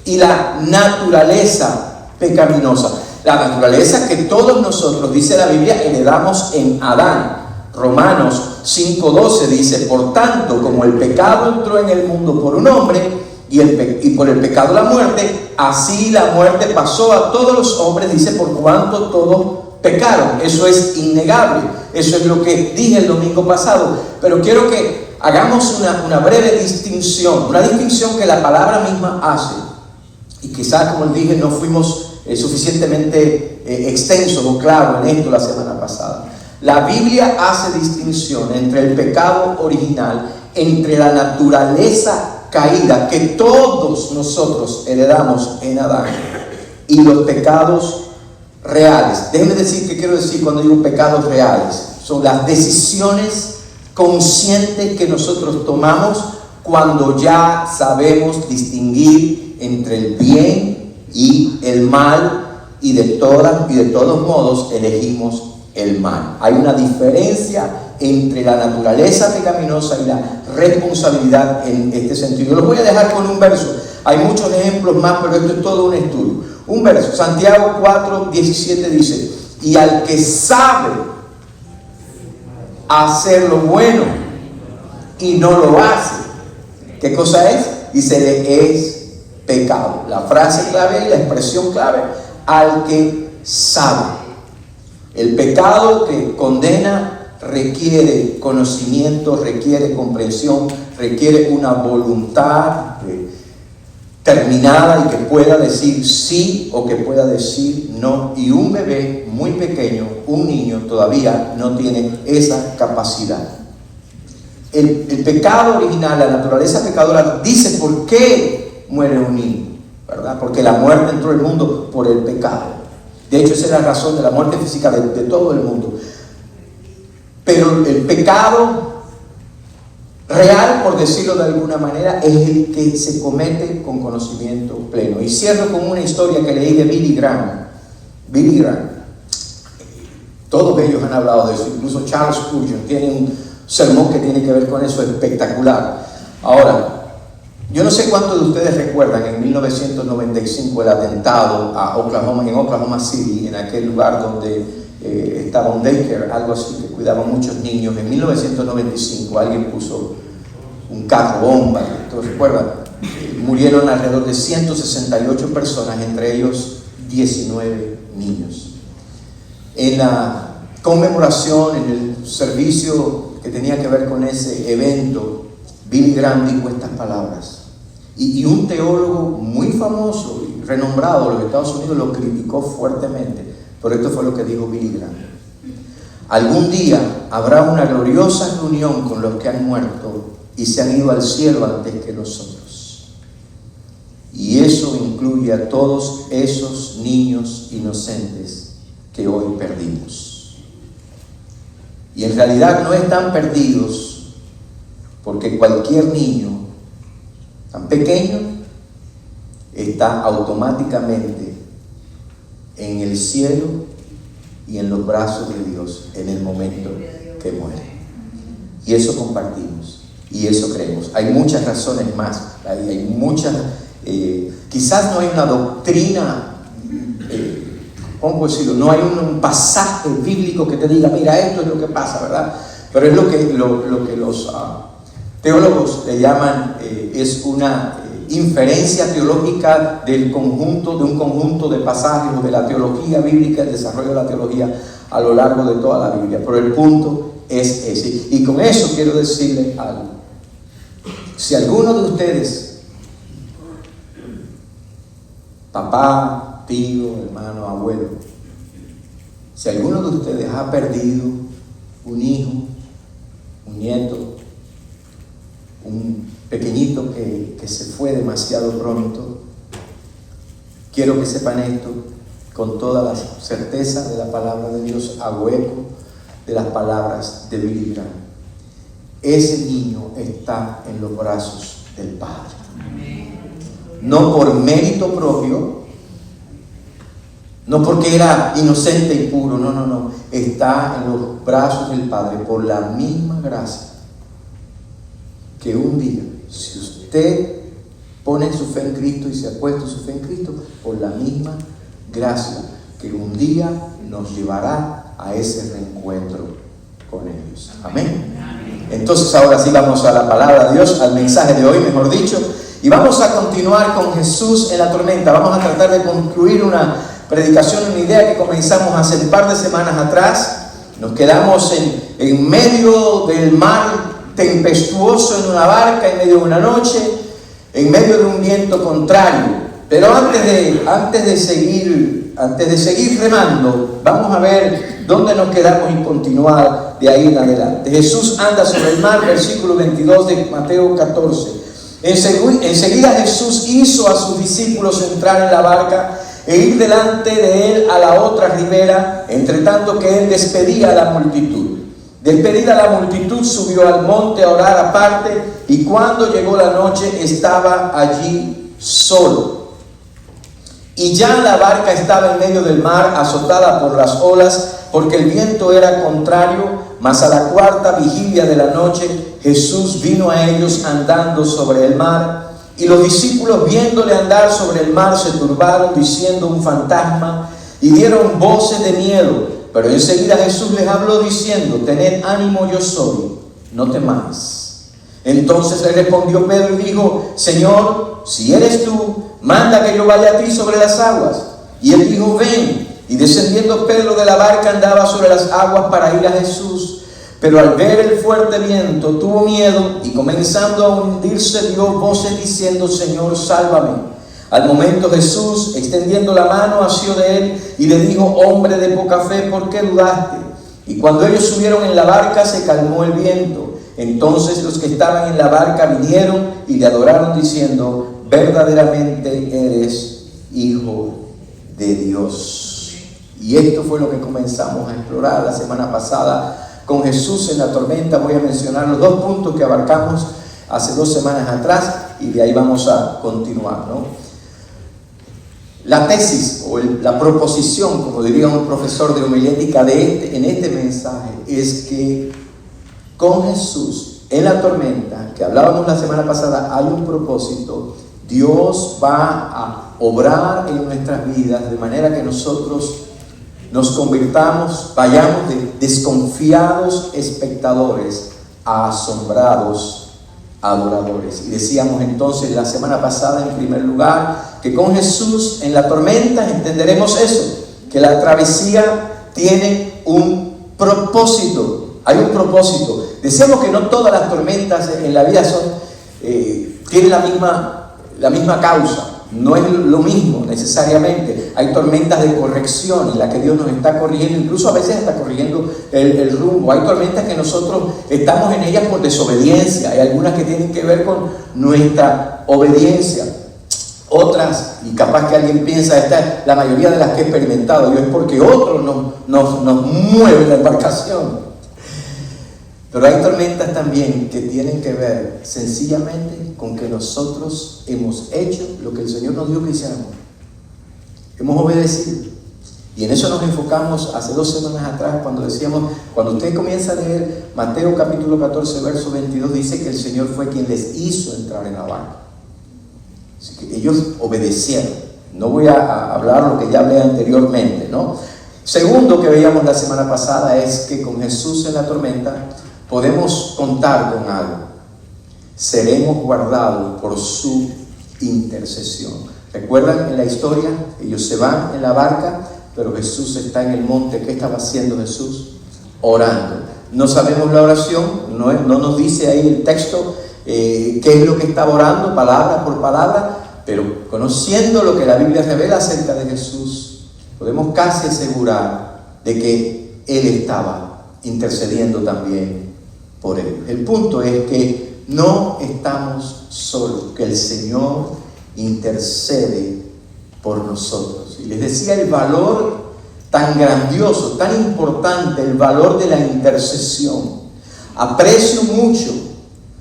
[SPEAKER 1] y la naturaleza pecaminosa. La naturaleza que todos nosotros, dice la Biblia, heredamos en Adán. Romanos 5:12 dice: por tanto, como el pecado entró en el mundo por un hombre y por el pecado la muerte, así la muerte pasó a todos los hombres, dice, por cuanto todos pecaron. Eso es innegable. Eso es lo que dije el domingo pasado. Pero quiero que hagamos una breve distinción, una distinción que la palabra misma hace. Y quizás, como dije, no fuimos suficientemente extensos o claros en esto la semana pasada. La Biblia hace distinción entre el pecado original, entre la naturaleza caída que todos nosotros heredamos en Adán, y los pecados reales. Déjenme decir qué quiero decir cuando digo pecados reales. Son las decisiones conscientes que nosotros tomamos cuando ya sabemos distinguir entre el bien y el mal, y de todos modos elegimos el mal. Hay una diferencia entre la naturaleza pecaminosa y la responsabilidad en este sentido. Los voy a dejar con un verso. Hay muchos ejemplos más, pero esto es todo un estudio. Un verso, Santiago 4:17 dice: y al que sabe hacer lo bueno y no lo hace, ¿qué cosa es? Dice, le es pecado. La frase clave y la expresión clave: al que sabe. El pecado que condena requiere conocimiento, requiere comprensión, requiere una voluntad terminada y que pueda decir sí o que pueda decir no. Y un bebé muy pequeño, un niño, todavía no tiene esa capacidad. El pecado original, la naturaleza pecadora, dice por qué muere un niño, ¿verdad? Porque la muerte entró al mundo por el pecado. De hecho, esa es la razón de la muerte física de todo el mundo. Pero el pecado real, por decirlo de alguna manera, es el que se comete con conocimiento pleno. Y cierro con una historia que leí de Billy Graham. Billy Graham. Todos ellos han hablado de eso, incluso Charles Spurgeon tiene un sermón que tiene que ver con eso, espectacular. Ahora, yo no sé cuántos de ustedes recuerdan en 1995 el atentado a Oklahoma, en Oklahoma City, en aquel lugar donde estaba un daycare, algo así, que cuidaba muchos niños. En 1995 alguien puso un carro bomba, ¿todos se acuerdan? Murieron alrededor de 168 personas, entre ellos 19 niños. En la conmemoración, en el servicio que tenía que ver con ese evento, Billy Graham dijo estas palabras. Y un teólogo muy famoso y renombrado de los Estados Unidos lo criticó fuertemente, pero esto fue lo que dijo Billy Graham. Algún día habrá una gloriosa reunión con los que han muerto y se han ido al cielo antes que nosotros. Y eso incluye a todos esos niños inocentes que hoy perdimos. Y en realidad no están perdidos, porque cualquier niño tan pequeño está automáticamente en el cielo y en los brazos de Dios en el momento que muere. Y eso compartimos y eso creemos. Hay muchas razones más, hay muchas, quizás no hay una doctrina, ¿cómo decirlo? No hay un pasaje bíblico que te diga, mira, esto es lo que pasa, ¿verdad? Pero es lo que los teólogos le llaman, es una inferencia teológica de un conjunto de pasajes o de la teología bíblica, el desarrollo de la teología a lo largo de toda la Biblia. Pero el punto es ese. Y con eso quiero decirle algo. Si alguno de ustedes, papá, tío, hermano, abuelo, si alguno de ustedes ha perdido un hijo, un nieto, un pequeñito que se fue demasiado pronto, quiero que sepan esto con toda la certeza de la palabra de Dios, a hueco de las palabras de Billy Graham. Ese niño está en los brazos del Padre. No por mérito propio, no porque era inocente y puro, no. Está en los brazos del Padre por la misma gracia que un día, si usted pone su fe en Cristo y se ha puesto su fe en Cristo, por la misma gracia que un día nos llevará a ese reencuentro con ellos. Amén. Entonces ahora sí vamos a la palabra de Dios, al mensaje de hoy, mejor dicho, y vamos a continuar con Jesús en la tormenta. Vamos a tratar de concluir una predicación, una idea que comenzamos hace un par de semanas atrás. Nos quedamos en medio del mar tempestuoso, en una barca, en medio de una noche, en medio de un viento contrario. Pero antes de seguir remando, vamos a ver dónde nos quedamos y continuar de ahí en adelante. Jesús anda sobre el mar, versículo 22 de Mateo 14. Enseguida Jesús hizo a sus discípulos entrar en la barca e ir delante de él a la otra ribera, entre tanto que él despedía a la multitud. Despedida la multitud, subió al monte a orar aparte, y cuando llegó la noche estaba allí solo. Y ya la barca estaba en medio del mar, azotada por las olas, porque el viento era contrario. Mas a la cuarta vigilia de la noche, Jesús vino a ellos andando sobre el mar. Y los discípulos, viéndole andar sobre el mar, se turbaron, diciendo: un fantasma, y dieron voces de miedo. Pero enseguida Jesús les habló diciendo: tened ánimo, yo soy, no temáis. Entonces le respondió Pedro y dijo: Señor, si eres tú, manda que yo vaya a ti sobre las aguas. Y él dijo: ven. Y descendiendo Pedro de la barca, andaba sobre las aguas para ir a Jesús. Pero al ver el fuerte viento, tuvo miedo, y comenzando a hundirse, dio voces diciendo: Señor, sálvame. Al momento Jesús, extendiendo la mano, asió de él y le dijo: hombre de poca fe, ¿por qué dudaste? Y cuando ellos subieron en la barca, se calmó el viento. Entonces los que estaban en la barca vinieron y le adoraron diciendo: verdaderamente eres Hijo de Dios. Y esto fue lo que comenzamos a explorar la semana pasada con Jesús en la tormenta. Voy a mencionar los 2 puntos que abarcamos hace 2 semanas atrás y de ahí vamos a continuar, ¿no? La tesis o la proposición, como diría un profesor de homilética en este mensaje, es que con Jesús en la tormenta, que hablábamos la semana pasada, hay un propósito. Dios va a obrar en nuestras vidas de manera que nosotros nos convirtamos, vayamos de desconfiados espectadores a asombrados adoradores. Y decíamos entonces la semana pasada, en primer lugar, que con Jesús en la tormenta entenderemos eso, que la travesía tiene un propósito. Hay un propósito. Decíamos que no todas las tormentas en la vida tienen la misma causa. No es lo mismo necesariamente. Hay tormentas de corrección en las que Dios nos está corrigiendo, incluso a veces está corrigiendo el rumbo. Hay tormentas que nosotros estamos en ellas por desobediencia. Hay algunas que tienen que ver con nuestra obediencia. Otras, y capaz que alguien piensa, la mayoría de las que he experimentado yo, es porque otros nos mueven la embarcación. Pero hay tormentas también que tienen que ver sencillamente con que nosotros hemos hecho lo que el Señor nos dijo que hiciéramos. Hemos obedecido. Y en eso nos enfocamos hace 2 semanas atrás cuando decíamos, cuando usted comienza a leer Mateo capítulo 14, verso 22, dice que el Señor fue quien les hizo entrar en la barca. Así que ellos obedecieron. No voy a hablar lo que ya hablé anteriormente, ¿no? Segundo que veíamos la semana pasada es que con Jesús en la tormenta podemos contar con algo. Seremos guardados por su intercesión. ¿Recuerdan en la historia? Ellos se van en la barca, pero Jesús está en el monte. ¿Qué estaba haciendo Jesús? Orando. No sabemos la oración, no nos dice ahí el texto qué es lo que estaba orando, palabra por palabra, pero conociendo lo que la Biblia revela acerca de Jesús, podemos casi asegurar de que Él estaba intercediendo también por ellos. El punto es que no estamos solos, que el Señor intercede por nosotros. Y les decía el valor tan grandioso, tan importante, el valor de la intercesión. Aprecio mucho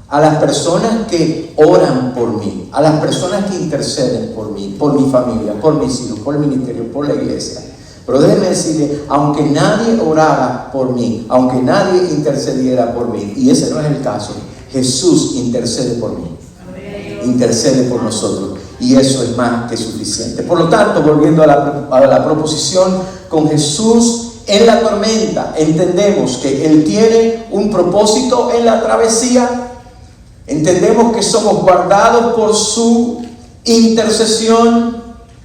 [SPEAKER 1] a las personas que oran por mí, a las personas que interceden por mí, por mi familia, por mis hijos, por el ministerio, por la iglesia. Pero déjenme decirle, aunque nadie orara por mí, aunque nadie intercediera por mí, y ese no es el caso, Jesús intercede por mí, intercede por nosotros, y eso es más que suficiente. Por lo tanto, volviendo a la proposición, con Jesús en la tormenta, entendemos que Él tiene un propósito en la travesía, entendemos que somos guardados por su intercesión.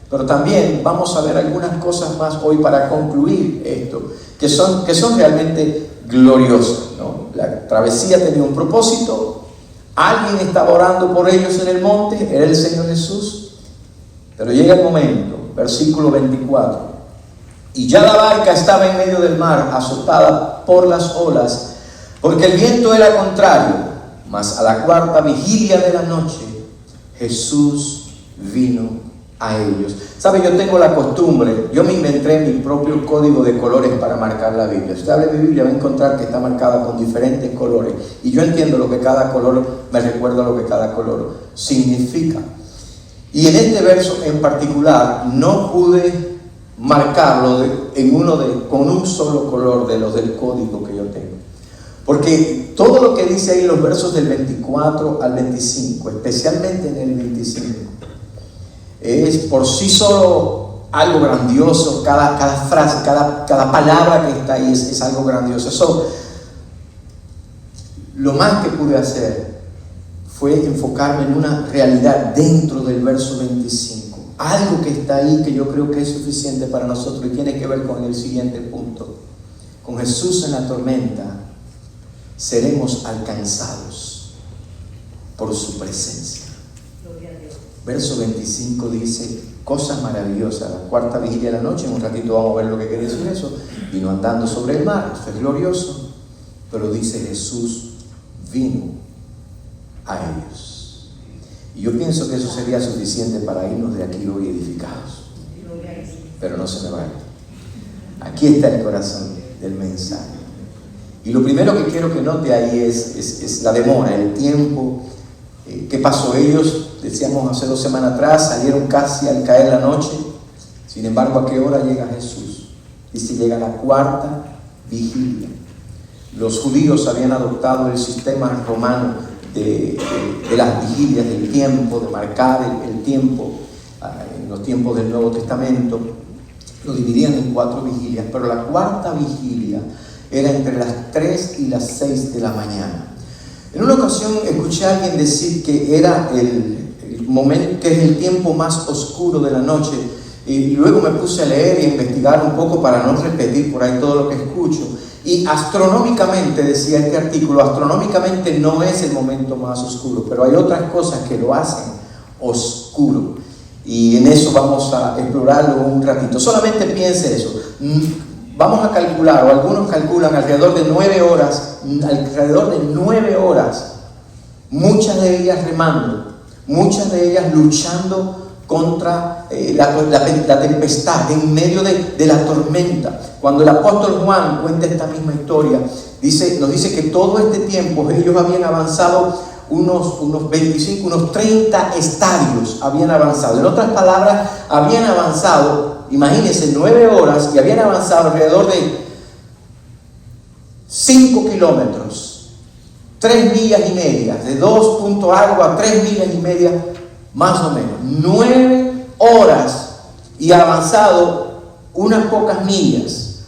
[SPEAKER 1] Pero también vamos a ver algunas cosas más hoy para concluir esto, que son realmente gloriosas, ¿no? La travesía tenía un propósito, alguien estaba orando por ellos en el monte, era el Señor Jesús, pero llega el momento, versículo 24, y ya la barca estaba en medio del mar, azotada por las olas, porque el viento era contrario, mas a la 4ª vigilia de la noche, Jesús vino a ellos. ¿Sabe? Yo tengo la costumbre, yo me inventé mi propio código de colores para marcar la Biblia. Usted abre mi Biblia, va a encontrar que está marcada con diferentes colores. Y yo entiendo lo que cada color me recuerda, lo que cada color significa. Y en este verso en particular no pude marcarlo con un solo color de los del código que yo tengo. Porque todo lo que dice ahí en los versos del 24 al 25, especialmente en el 25, es por sí solo algo grandioso. Cada frase, cada palabra que está ahí es algo grandioso. Eso, lo más que pude hacer fue enfocarme en una realidad dentro del verso 25. Algo que está ahí que yo creo que es suficiente para nosotros y tiene que ver con el siguiente punto. Con Jesús en la tormenta seremos alcanzados por su presencia. Verso 25 dice cosas maravillosas. La 4ª vigilia de la noche, en un ratito vamos a ver lo que quiere decir eso. Vino andando sobre el mar, esto es glorioso. Pero dice Jesús vino a ellos. Y yo pienso que eso sería suficiente para irnos de aquí hoy edificados. Pero no se me vaya. Aquí está el corazón del mensaje. Y lo primero que quiero que note ahí es la demora, el tiempo. ¿Qué pasó? Ellos, decíamos hace 2 semanas atrás, salieron casi al caer la noche. Sin embargo, ¿a qué hora llega Jesús? Dice, llega la 4ª vigilia. Los judíos habían adoptado el sistema romano de las vigilias, del tiempo, de marcar el tiempo en los tiempos del Nuevo Testamento. lo dividían en 4 vigilias, pero la cuarta vigilia era entre las 3 y las 6 de la mañana. En una ocasión escuché a alguien decir que era el momento, que es el tiempo más oscuro de la noche, y luego me puse a leer y a investigar un poco para no repetir por ahí todo lo que escucho. Y astronómicamente, decía este artículo, astronómicamente no es el momento más oscuro, pero hay otras cosas que lo hacen oscuro. Y en eso vamos a explorarlo un ratito. Solamente piense eso. Vamos a calcular, o algunos calculan alrededor de 9 horas, muchas de ellas remando, muchas de ellas luchando contra la tempestad, en medio de la tormenta. Cuando el apóstol Juan cuenta esta misma historia, nos dice que todo este tiempo ellos habían avanzado unos 25, unos 30 estadios habían avanzado. En otras palabras, habían avanzado, imagínense, 9 horas, y habían avanzado alrededor de 5 kilómetros, 3 millas y media, de 2 punto algo a 3 millas y media, más o menos. 9 horas y avanzado unas pocas millas.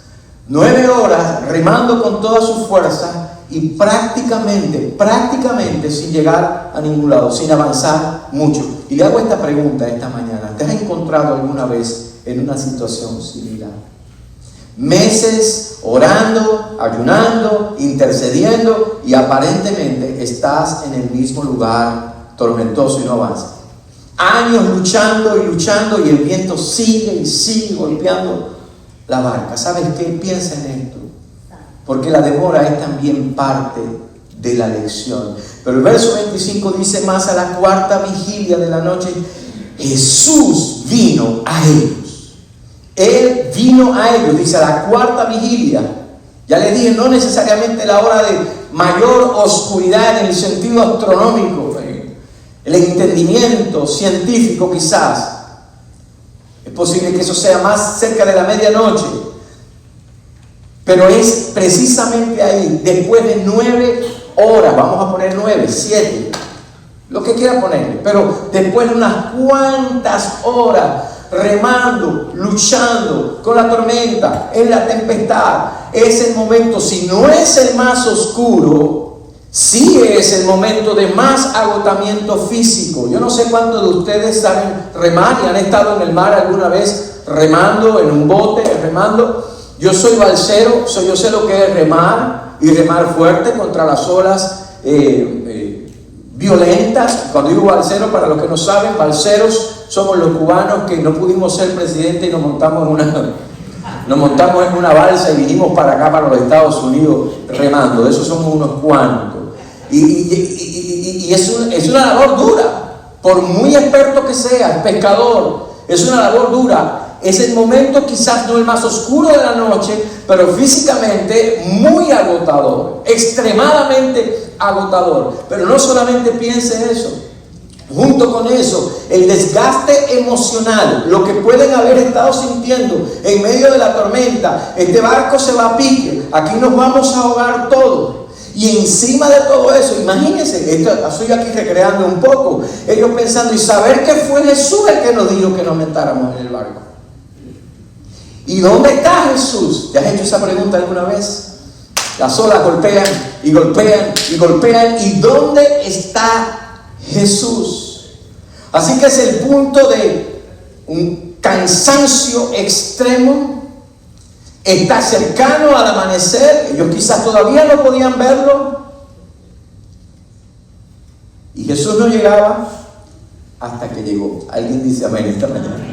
[SPEAKER 1] 9 horas remando con toda su fuerza y prácticamente sin llegar a ningún lado, sin avanzar mucho. Y le hago esta pregunta esta mañana: ¿te has encontrado alguna vez en una situación similar? Meses orando, ayunando, intercediendo, y aparentemente estás en el mismo lugar tormentoso y no avanzas. Años luchando y el viento sigue y sigue golpeando la barca. ¿Sabes qué? Piensa en esto, porque la demora es también parte de la lección. Pero el verso 25 dice: más a la cuarta vigilia de la noche, Jesús vino a ellos. Él vino a ellos, dice, a la cuarta vigilia. Ya les dije, no necesariamente la hora de mayor oscuridad en el sentido astronómico, el entendimiento científico quizás. Es posible que eso sea más cerca de la medianoche. Pero es precisamente ahí, después de 9 horas, vamos a poner 9, 7, lo que quiera ponerle, pero después de unas cuantas horas remando, luchando con la tormenta, en la tempestad, es el momento, si no es el más oscuro, sí es el momento de más agotamiento físico. Yo no sé cuántos de ustedes saben remar y han estado en el mar alguna vez remando, en un bote, remando. Yo soy balsero, yo sé lo que es remar, y remar fuerte contra las olas violentas. Cuando digo balsero, para los que no saben, balseros somos los cubanos que no pudimos ser presidente y nos montamos en una balsa y vinimos para acá, para los Estados Unidos, remando. De esos somos unos cuantos. Y es una labor dura, por muy experto que seas, pescador, es una labor dura. Es el momento quizás no el más oscuro de la noche, pero físicamente muy agotador, extremadamente agotador. Pero no solamente piense eso, junto con eso, el desgaste emocional, lo que pueden haber estado sintiendo en medio de la tormenta. Este barco se va a pique, aquí nos vamos a ahogar todos. Y encima de todo eso, imagínense, estoy aquí recreando un poco, ellos pensando, y saber que fue Jesús el que nos dijo que nos metáramos en el barco. ¿Y dónde está Jesús? ¿Te has hecho esa pregunta alguna vez? Las olas golpean y golpean y golpean. ¿Y dónde está Jesús? Así que es el punto de un cansancio extremo. Está cercano al amanecer. Ellos quizás todavía no podían verlo. Y Jesús no llegaba hasta que llegó. Alguien dice amén esta mañana.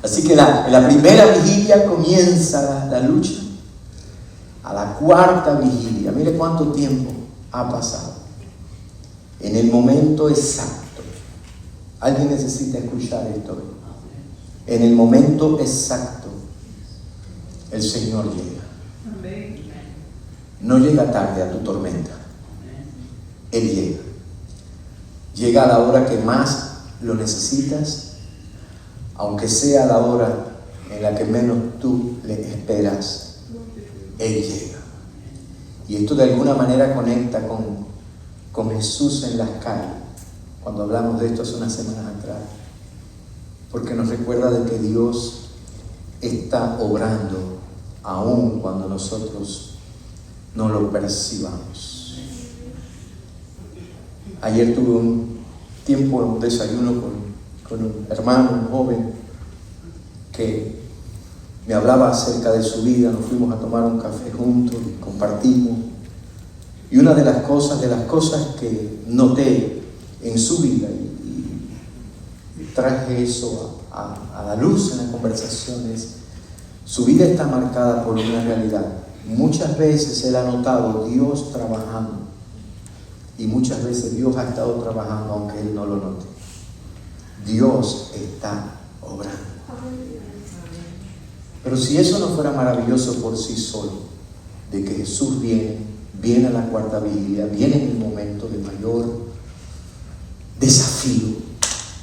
[SPEAKER 1] Así que en la primera vigilia comienza la lucha. A la cuarta vigilia, mire cuánto tiempo ha pasado. En el momento exacto. Alguien necesita escuchar esto. En el momento exacto, el Señor llega. No llega tarde a tu tormenta. Él llega. Llega a la hora que más lo necesitas, aunque sea la hora en la que menos tú le esperas. Él llega. Y esto de alguna manera conecta con Jesús en las calles, cuando hablamos de esto hace unas semanas atrás, porque nos recuerda de que Dios está obrando aun cuando nosotros no lo percibamos. Ayer tuve un tiempo, un desayuno con un hermano, un joven, que me hablaba acerca de su vida. Nos fuimos a tomar un café juntos y compartimos. Y una de las cosas que noté en su vida, y traje eso a la luz en las conversaciones, su vida está marcada por una realidad. Muchas veces él ha notado Dios trabajando, y muchas veces Dios ha estado trabajando aunque él no lo note. Dios está obrando. Pero si eso no fuera maravilloso por sí solo, de que Jesús viene a la cuarta vigilia, viene en el momento de mayor desafío,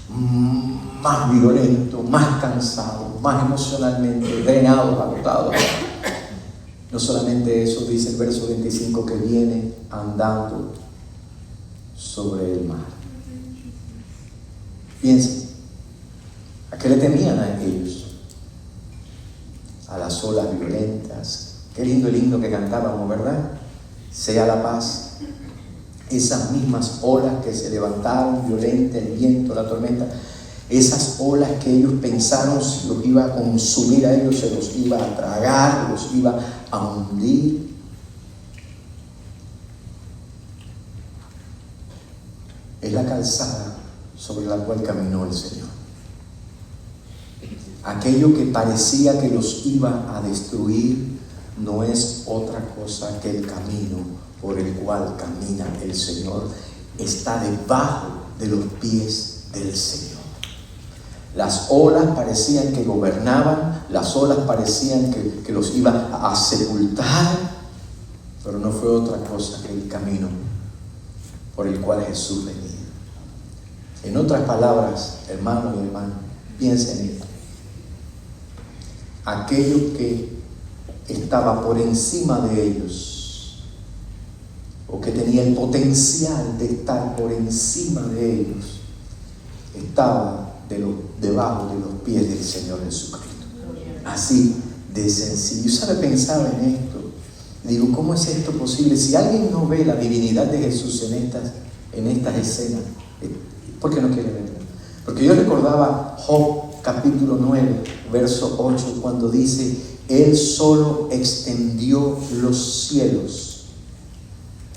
[SPEAKER 1] más violento, más cansado, más emocionalmente drenado, agotado. No solamente eso, dice el verso 25, que viene andando sobre el mar. Piensen, ¿a qué le temían a ellos? A las olas violentas. Qué lindo el himno que cantábamos, ¿verdad? Sea la paz. Esas mismas olas que se levantaron, violenta, el viento, la tormenta, esas olas que ellos pensaron si los iba a consumir a ellos, se los iba a tragar, los iba a hundir. Es la calzada sobre la cual caminó el Señor. Aquello que parecía que los iba a destruir no es otra cosa que el camino por el cual camina el Señor. Está debajo de los pies del Señor. Las olas parecían que gobernaban, las olas parecían que los iban a sepultar, pero no fue otra cosa que el camino por el cual Jesús venía. En otras palabras, hermano y hermana, piensen en esto. Aquello que estaba por encima de ellos, o que tenía el potencial de estar por encima de ellos, estaba debajo de los pies del Señor Jesucristo. Así de sencillo. ¿Sabe? Pensaba en esto. Digo, ¿cómo es esto posible? Si alguien no ve la divinidad de Jesús en estas escenas, ¿por qué no quiere verla? Porque yo recordaba Job capítulo 9, verso 8, cuando dice: Él solo extendió los cielos.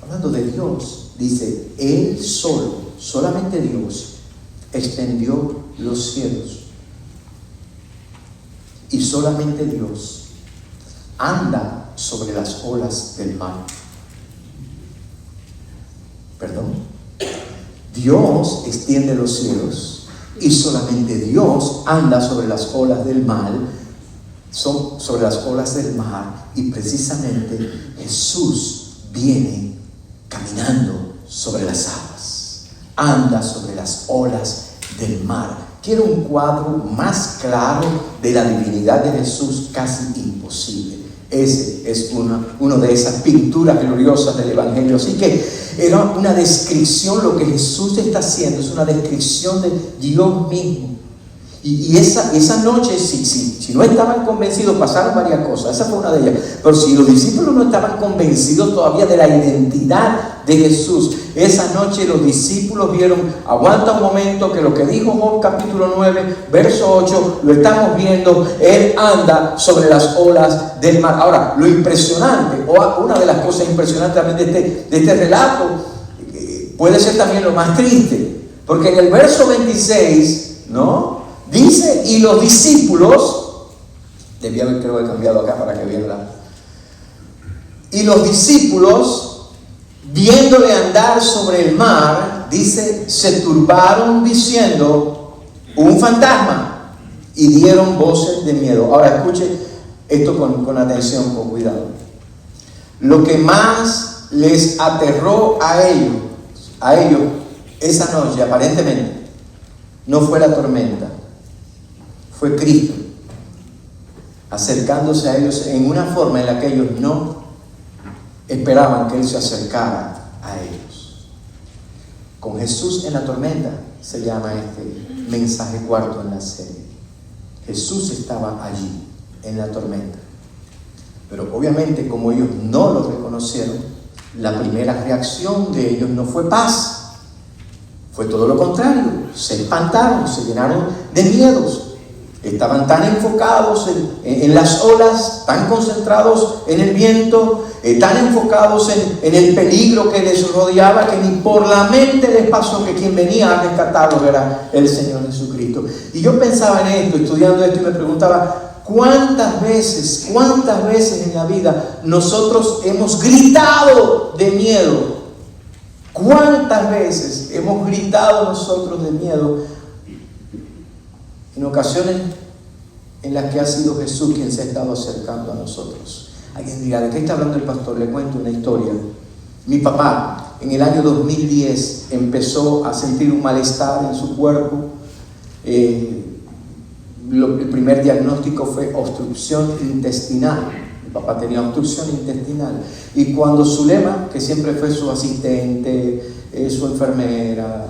[SPEAKER 1] Hablando de Dios, dice: Él solo, solamente Dios, extendió los cielos. Y solamente Dios anda sobre las olas del mar. ¿Perdón? Dios extiende los cielos y solamente Dios anda sobre las olas del mar. Sobre las olas del mar, y precisamente Jesús viene caminando sobre las aguas, anda sobre las olas del mar. Quiero un cuadro más claro de la divinidad de Jesús, casi imposible. Ese es una de esas pinturas gloriosas del Evangelio. Así que era una descripción, lo que Jesús está haciendo es una descripción de Dios mismo. Y esa noche, si no estaban convencidos, pasaron varias cosas. Esa fue una de ellas. Pero si los discípulos no estaban convencidos todavía de la identidad de Jesús, esa noche los discípulos vieron, aguanta un momento, que lo que dijo Job capítulo 9, verso 8, lo estamos viendo. Él anda sobre las olas del mar. Ahora, lo impresionante, o una de las cosas impresionantes también de este relato, puede ser también lo más triste, porque en el verso 26, ¿no? Dice: y los discípulos, debía haber cambiado acá para que vieran. Y los discípulos, viéndole andar sobre el mar, dice, se turbaron diciendo: un fantasma, y dieron voces de miedo. Ahora escuche esto con atención, con cuidado. Lo que más les aterró a ellos esa noche, aparentemente, no fue la tormenta, fue Cristo acercándose a ellos en una forma en la que ellos no esperaban que Él se acercara a ellos. Con Jesús en la tormenta se llama este mensaje cuarto en la serie. Jesús estaba allí en la tormenta. Pero obviamente, como ellos no lo reconocieron, la primera reacción de ellos no fue paz. Fue todo lo contrario. Se espantaron, se llenaron de miedos. Estaban tan enfocados en las olas, tan concentrados en el viento, tan enfocados en el peligro que les rodeaba, que ni por la mente les pasó que quien venía a rescatarlos era el Señor Jesucristo. Y yo pensaba en esto, estudiando esto, y me preguntaba, ¿cuántas veces en la vida nosotros hemos gritado de miedo? ¿Cuántas veces hemos gritado nosotros de miedo? En ocasiones en las que ha sido Jesús quien se ha estado acercando a nosotros. Alguien dirá, ¿de qué está hablando el pastor? Le cuento una historia. Mi papá en el año 2010 empezó a sentir un malestar en su cuerpo. El primer diagnóstico fue obstrucción intestinal. Mi papá tenía obstrucción intestinal. Y cuando Zulema, que siempre fue su asistente, su enfermera,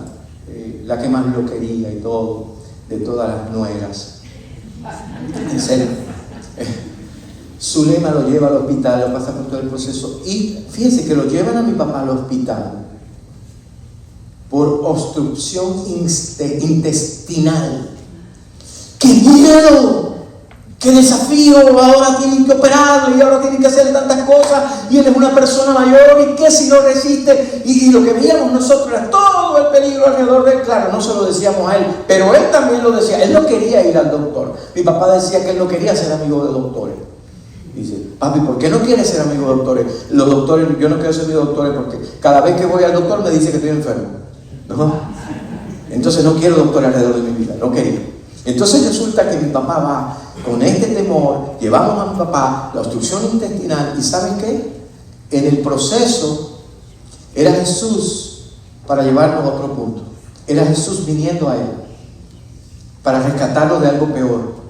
[SPEAKER 1] la que más lo quería y todo, de todas las nueras, en serio, Zulema lo lleva al hospital, lo pasa por todo el proceso, y fíjense que lo llevan a mi papá al hospital por obstrucción intestinal. ¡Qué miedo! ¡Qué desafío! Ahora tienen que operarlo y ahora tienen que hacer tantas cosas, y él es una persona mayor, y qué si no resiste. Y lo que veíamos nosotros era todo el peligro alrededor de él. Claro, no se lo decíamos a él, pero él también lo decía. Él no quería ir al doctor. Mi papá decía que él no quería ser amigo de doctores. Dice, papi, ¿por qué no quieres ser amigo de doctores? Los doctores, yo no quiero ser amigo de doctores porque cada vez que voy al doctor me dice que estoy enfermo, ¿no? Entonces no quiero doctor alrededor de mi vida, no quería. Entonces resulta que mi papá va con este temor, llevamos a mi papá la obstrucción intestinal, y ¿saben qué? En el proceso era Jesús para llevarnos a otro punto. Era Jesús viniendo a él para rescatarlo de algo peor.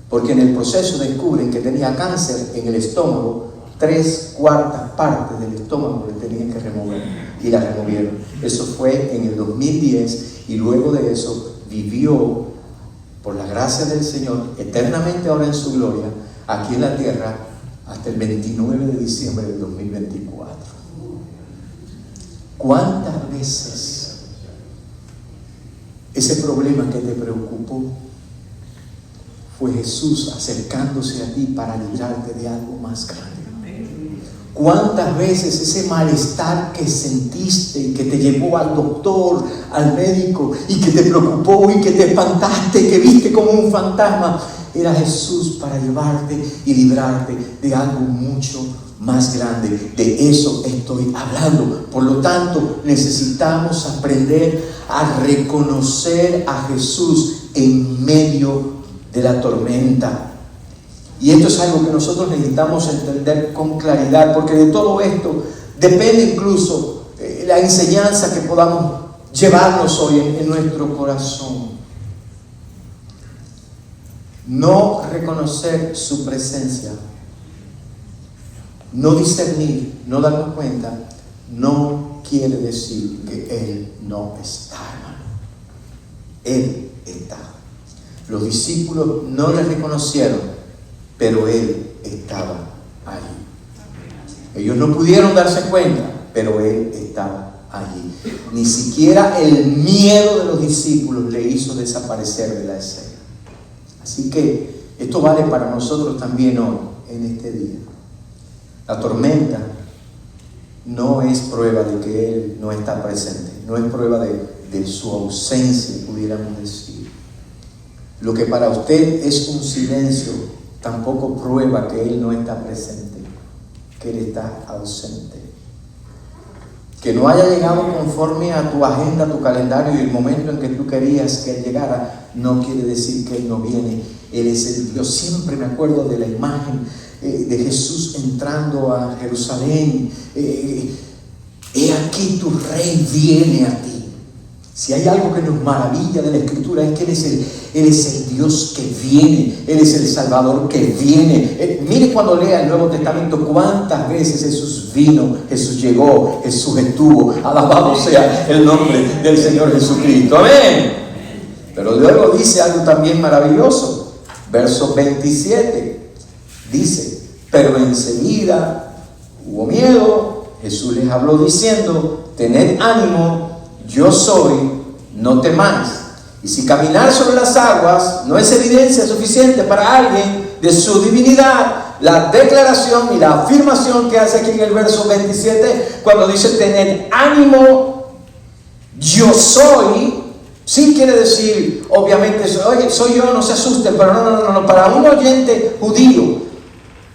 [SPEAKER 1] Porque en el proceso descubren que tenía cáncer en el estómago, 3/4 partes del estómago le tenían que remover, y la removieron. Eso fue en el 2010, y luego de eso vivió, por la gracia del Señor, eternamente ahora en su gloria, aquí en la tierra, hasta el 29 de diciembre del 2024. ¿Cuántas veces ese problema que te preocupó fue Jesús acercándose a ti para librarte de algo más grande? ¿Cuántas veces ese malestar que sentiste y que te llevó al doctor, al médico, y que te preocupó y que te espantaste, que viste como un fantasma, era Jesús para llevarte y librarte de algo mucho más grande? De eso estoy hablando. Por lo tanto, necesitamos aprender a reconocer a Jesús en medio de la tormenta. Y esto es algo que nosotros necesitamos entender con claridad, porque de todo esto depende incluso la enseñanza que podamos llevarnos hoy en nuestro corazón. No reconocer su presencia, no discernir, no darnos cuenta, no quiere decir que Él no está, hermano. Él está. Los discípulos no le reconocieron, pero Él estaba allí. Ellos no pudieron darse cuenta, pero Él estaba allí. Ni siquiera el miedo de los discípulos le hizo desaparecer de la escena. Así que esto vale para nosotros también hoy, en este día. La tormenta no es prueba de que Él no está presente, no es prueba de su ausencia, pudiéramos decir. Lo que para usted es un silencio tampoco prueba que Él no está presente, que Él está ausente. Que no haya llegado conforme a tu agenda, a tu calendario y el momento en que tú querías que Él llegara, no quiere decir que Él no viene. Él es el Dios. Siempre me acuerdo de la imagen de Jesús entrando a Jerusalén. He aquí tu rey viene a ti. Si hay algo que nos maravilla de la Escritura es que Él es el Dios que viene, Él es el Salvador que viene. Mire cuando lea el Nuevo Testamento cuántas veces Jesús vino, Jesús llegó, Jesús estuvo. Alabado sea el nombre del Señor Jesucristo. Amén. Pero luego dice algo también maravilloso. Verso 27. Dice, pero enseguida hubo miedo. Jesús les habló diciendo, tened ánimo, yo soy, no temáis. Y si caminar sobre las aguas no es evidencia suficiente para alguien de su divinidad, la declaración y la afirmación que hace aquí en el verso 27, cuando dice tened ánimo, yo soy, sí quiere decir, obviamente, oye, soy yo, no se asusten, pero no, para un oyente judío,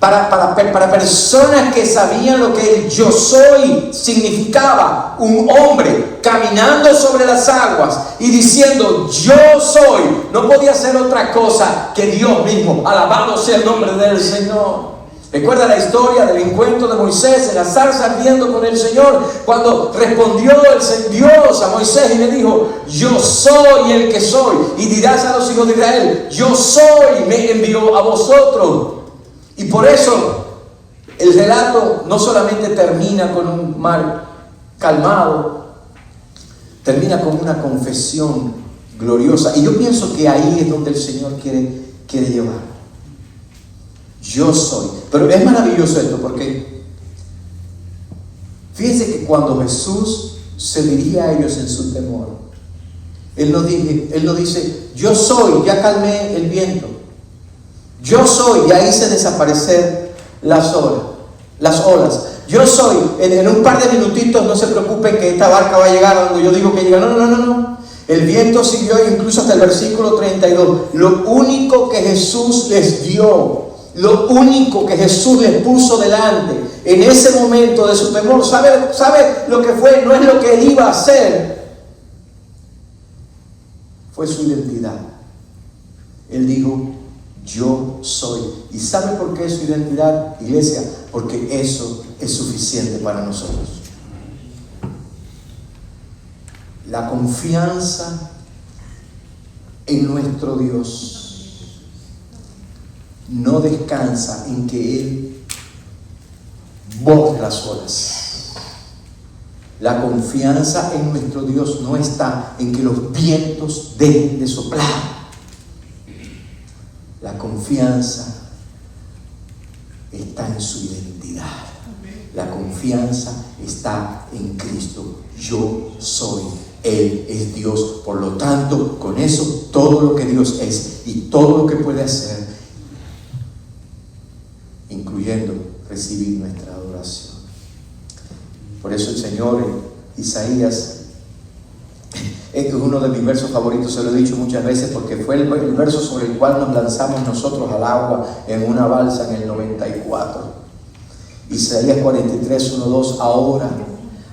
[SPEAKER 1] para personas que sabían lo que el yo soy significaba, un hombre caminando sobre las aguas y diciendo yo soy, no podía ser otra cosa que Dios mismo. Alabado sea el nombre del Señor. Recuerda la historia del encuentro de Moisés en la zarza ardiendo con el Señor, cuando respondió el Dios a Moisés y le dijo, yo soy el que soy, y dirás a los hijos de Israel, yo soy, me envió a vosotros. Y por eso el relato no solamente termina con un mar calmado, termina con una confesión gloriosa. Y yo pienso que ahí es donde el Señor quiere llevar. Yo soy. Pero es maravilloso esto, porque fíjense que cuando Jesús se dirige a ellos en su temor, Él no dice, yo soy, ya calmé el viento. Yo soy, ya hice desaparecer las olas. Yo soy, en un par de minutitos, no se preocupen que esta barca va a llegar a donde yo digo que llega. No. El viento siguió incluso hasta el versículo 32. Lo único que Jesús les dio, lo único que Jesús les puso delante en ese momento de su temor, ¿sabe lo que fue? No es lo que Él iba a hacer, fue su identidad. Él dijo, yo soy. ¿Y sabe por qué es su identidad, iglesia? Porque eso es suficiente para nosotros. La confianza en nuestro Dios no descansa en que Él bote las olas. La confianza en nuestro Dios no está en que los vientos dejen de soplar. La confianza está en su identidad. La confianza está en Cristo. Yo soy. Él es Dios. Por lo tanto, con eso, todo lo que Dios es y todo lo que puede hacer, incluyendo recibir nuestra adoración. Por eso el Señor en Isaías, este es uno de mis versos favoritos, se lo he dicho muchas veces, porque fue el verso sobre el cual nos lanzamos nosotros al agua en una balsa en el 94. Isaías 43, 1, 2. Ahora,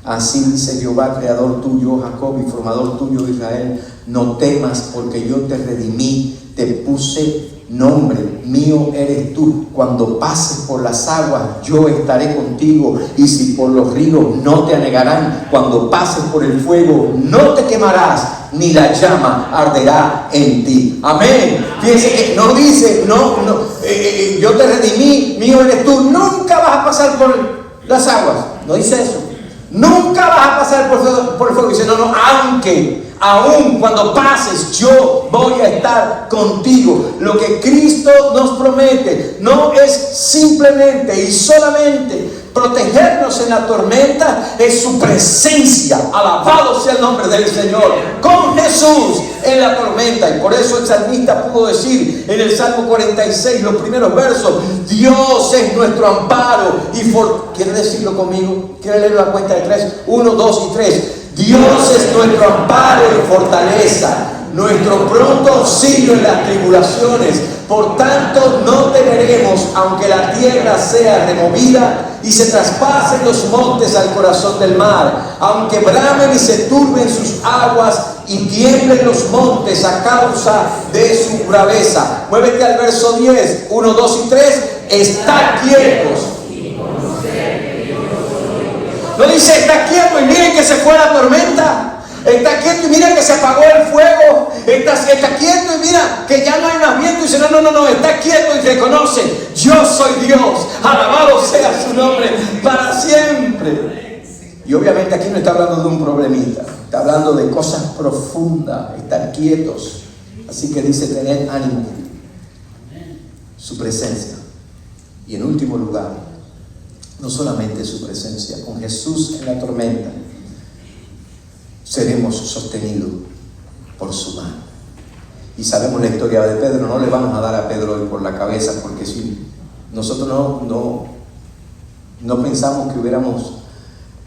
[SPEAKER 1] así dice Jehová, creador tuyo, Jacob, y formador tuyo, Israel, no temas, porque yo te redimí, te puse nombre, mío eres tú. Cuando pases por las aguas, yo estaré contigo, y si por los ríos, no te anegarán. Cuando pases por el fuego, no te quemarás, ni la llama arderá en ti. Amén. Fíjense que no dice, yo te redimí, mío eres tú. Nunca vas a pasar por las aguas. No dice eso. Nunca vas a pasar por el fuego. Dice, aún cuando pases, yo voy a estar contigo. Lo que Cristo nos promete no es simplemente y solamente protegernos en la tormenta, es su presencia. Alabado sea el nombre del Señor. Con Jesús en la tormenta. Y por eso el salmista pudo decir en el Salmo 46, los primeros versos, Dios es nuestro amparo y ¿quiere decirlo conmigo? ¿Quiere leer la cuenta de 3? 1, 2 y 3. Dios es nuestro amparo y fortaleza, nuestro pronto auxilio en las tribulaciones. Por tanto, no temeremos, aunque la tierra sea removida y se traspasen los montes al corazón del mar, aunque bramen y se turben sus aguas y tiemblen los montes a causa de su braveza. Muévete al verso 10, 1, 2 y 3. Estad quietos. No dice está quieto y miren que se fue la tormenta. Está quieto y mira que se apagó el fuego. Está quieto y mira que ya no hay más viento. Y dice no, está quieto y reconoce, yo soy Dios, alabado sea su nombre para siempre. Y obviamente aquí no está hablando de un problemita, está hablando de cosas profundas, estar quietos. Así que dice tener ánimo, su presencia. Y en último lugar, no solamente su presencia, con Jesús en la tormenta, seremos sostenidos por su mano. Y sabemos la historia de Pedro. No le vamos a dar a Pedro hoy por la cabeza, porque si nosotros no pensamos que hubiéramos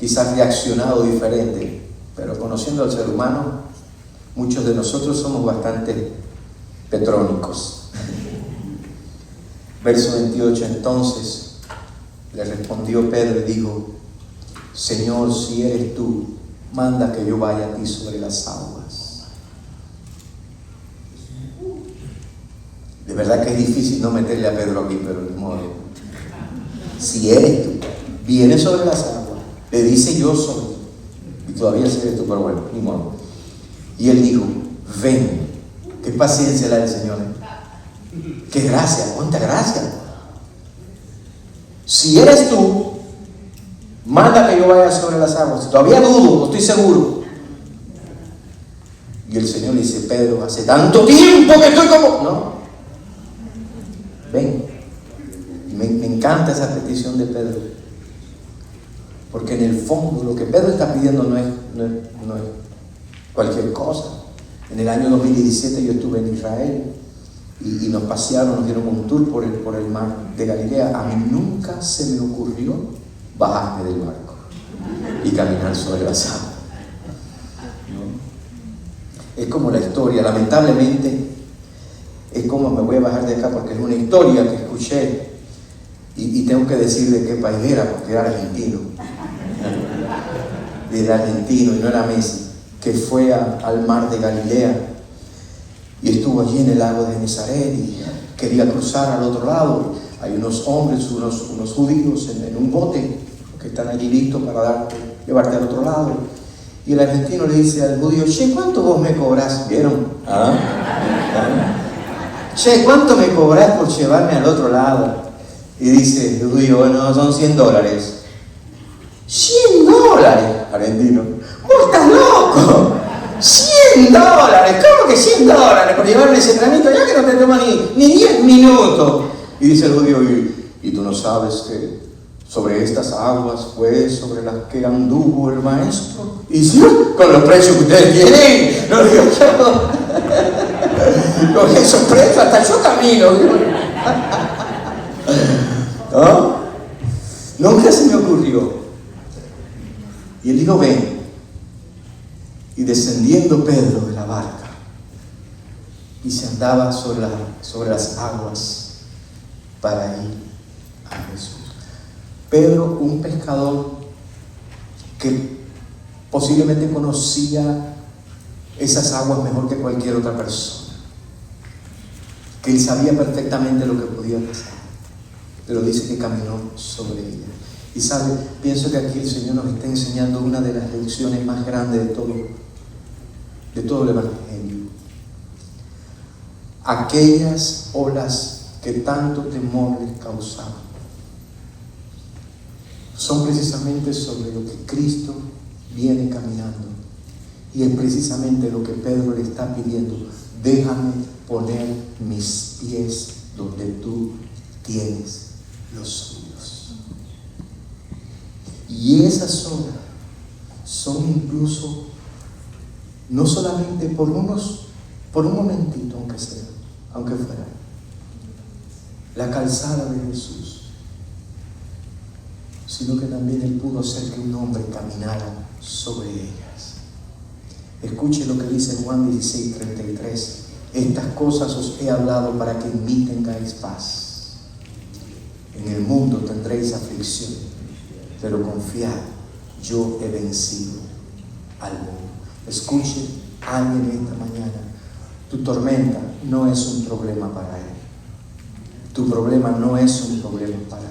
[SPEAKER 1] quizás reaccionado diferente, pero conociendo al ser humano, muchos de nosotros somos bastante petrónicos. Verso 28, entonces le respondió Pedro y dijo: Señor, si eres tú, manda que yo vaya a ti sobre las aguas. De verdad que es difícil no meterle a Pedro aquí, pero de modo. Si eres tú, viene sobre las aguas. Le dice: yo soy. Y todavía se eres tú, pero bueno, ni modo. Y él dijo: ven. Qué paciencia la del Señor. Qué gracia, cuánta gracia. Si eres tú, manda que yo vaya sobre las aguas. Todavía dudo, no estoy seguro. Y el Señor le dice: Pedro, hace tanto tiempo que estoy como... No. Ven. Me encanta esa petición de Pedro. Porque en el fondo lo que Pedro está pidiendo no es cualquier cosa. En el año 2017 yo estuve en Israel y nos pasearon, nos dieron un tour por el mar de Galilea. A mí nunca se me ocurrió bajarme del barco y caminar sobre las aguas. ¿No? Es como la historia, lamentablemente, es como, me voy a bajar de acá porque es una historia que escuché y tengo que decir de qué país era, porque era argentino. Era argentino y no era Messi, que fue al mar de Galilea y estuvo allí en el lago de Genesaret y quería cruzar al otro lado. Hay unos hombres, unos judíos en un bote que están allí listos para llevarte al otro lado. Y el argentino le dice al judío: che, ¿cuánto vos me cobrás? ¿Vieron? Che, ¿cuánto me cobrás por llevarme al otro lado? Y dice el judío: bueno, son $100. $100, argentino. ¡Vos estás loco! $100. ¿Cómo que $100? Por llevarme ese tramito ya que no te toma ni 10 minutos. Y dice el judío: ¿y tú no sabes que sobre estas aguas fue sobre las que anduvo el maestro? Y dice: con los precios que ustedes tienen, no digo yo. Con esos precios hasta yo camino. ¿No? Nunca se me ocurrió. Y él dijo: ven. Y descendiendo Pedro de la barca, y se andaba sobre las aguas para ir a Jesús. Pedro, un pescador que posiblemente conocía esas aguas mejor que cualquier otra persona, que él sabía perfectamente lo que podía pasar, pero dice que caminó sobre ella. Y sabe, pienso que aquí el Señor nos está enseñando una de las lecciones más grandes de todo el Evangelio. Aquellas olas que tanto temor les causaban son precisamente sobre lo que Cristo viene caminando. Y es precisamente lo que Pedro le está pidiendo: déjame poner mis pies donde tú tienes los suyos. Y esas olas son incluso, no solamente por un momentito, aunque fuera, la calzada de Jesús, sino que también Él pudo hacer que un hombre caminara sobre ellas. Escuche lo que dice Juan 16:33: estas cosas os he hablado para que en mí tengáis paz. En el mundo tendréis aflicción, pero confiad, yo he vencido al mundo. Escuche alguien esta mañana: tu tormenta no es un problema para Él. Tu problema no es un problema para Él.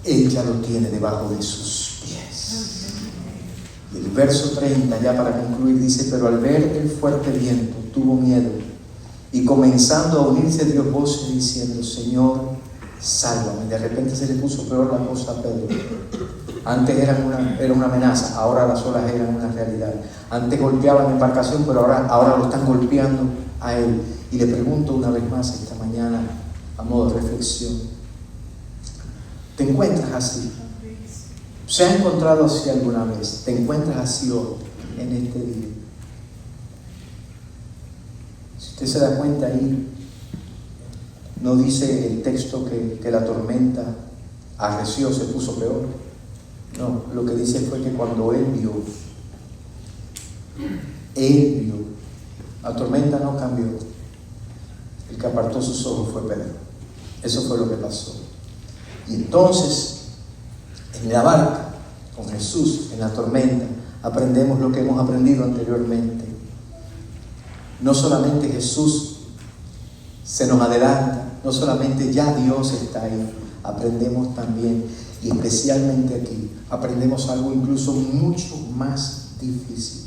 [SPEAKER 1] Él ya lo tiene debajo de sus pies. Y el verso 30, ya para concluir, dice: pero al ver el fuerte viento tuvo miedo, y comenzando a unirse dio voces diciendo: Señor, sálvame. De repente se le puso peor la cosa a Pedro. Antes era una amenaza, ahora las olas eran una realidad. Antes golpeaban la embarcación, pero ahora lo están golpeando a él. Y le pregunto una vez más esta mañana, a modo de reflexión: ¿Te encuentras así? ¿Se ha encontrado así alguna vez? ¿Te encuentras así hoy, en este día? Si usted se da cuenta ahí, no dice el texto que la tormenta arreció, se puso peor. No, lo que dice fue que cuando él vio, la tormenta no cambió. El que apartó sus ojos fue Pedro. Eso fue lo que pasó. Y entonces, en la barca, con Jesús, en la tormenta, aprendemos lo que hemos aprendido anteriormente. No solamente Jesús se nos adelanta, no solamente ya Dios está ahí, aprendemos también, y especialmente aquí, aprendemos algo incluso mucho más difícil.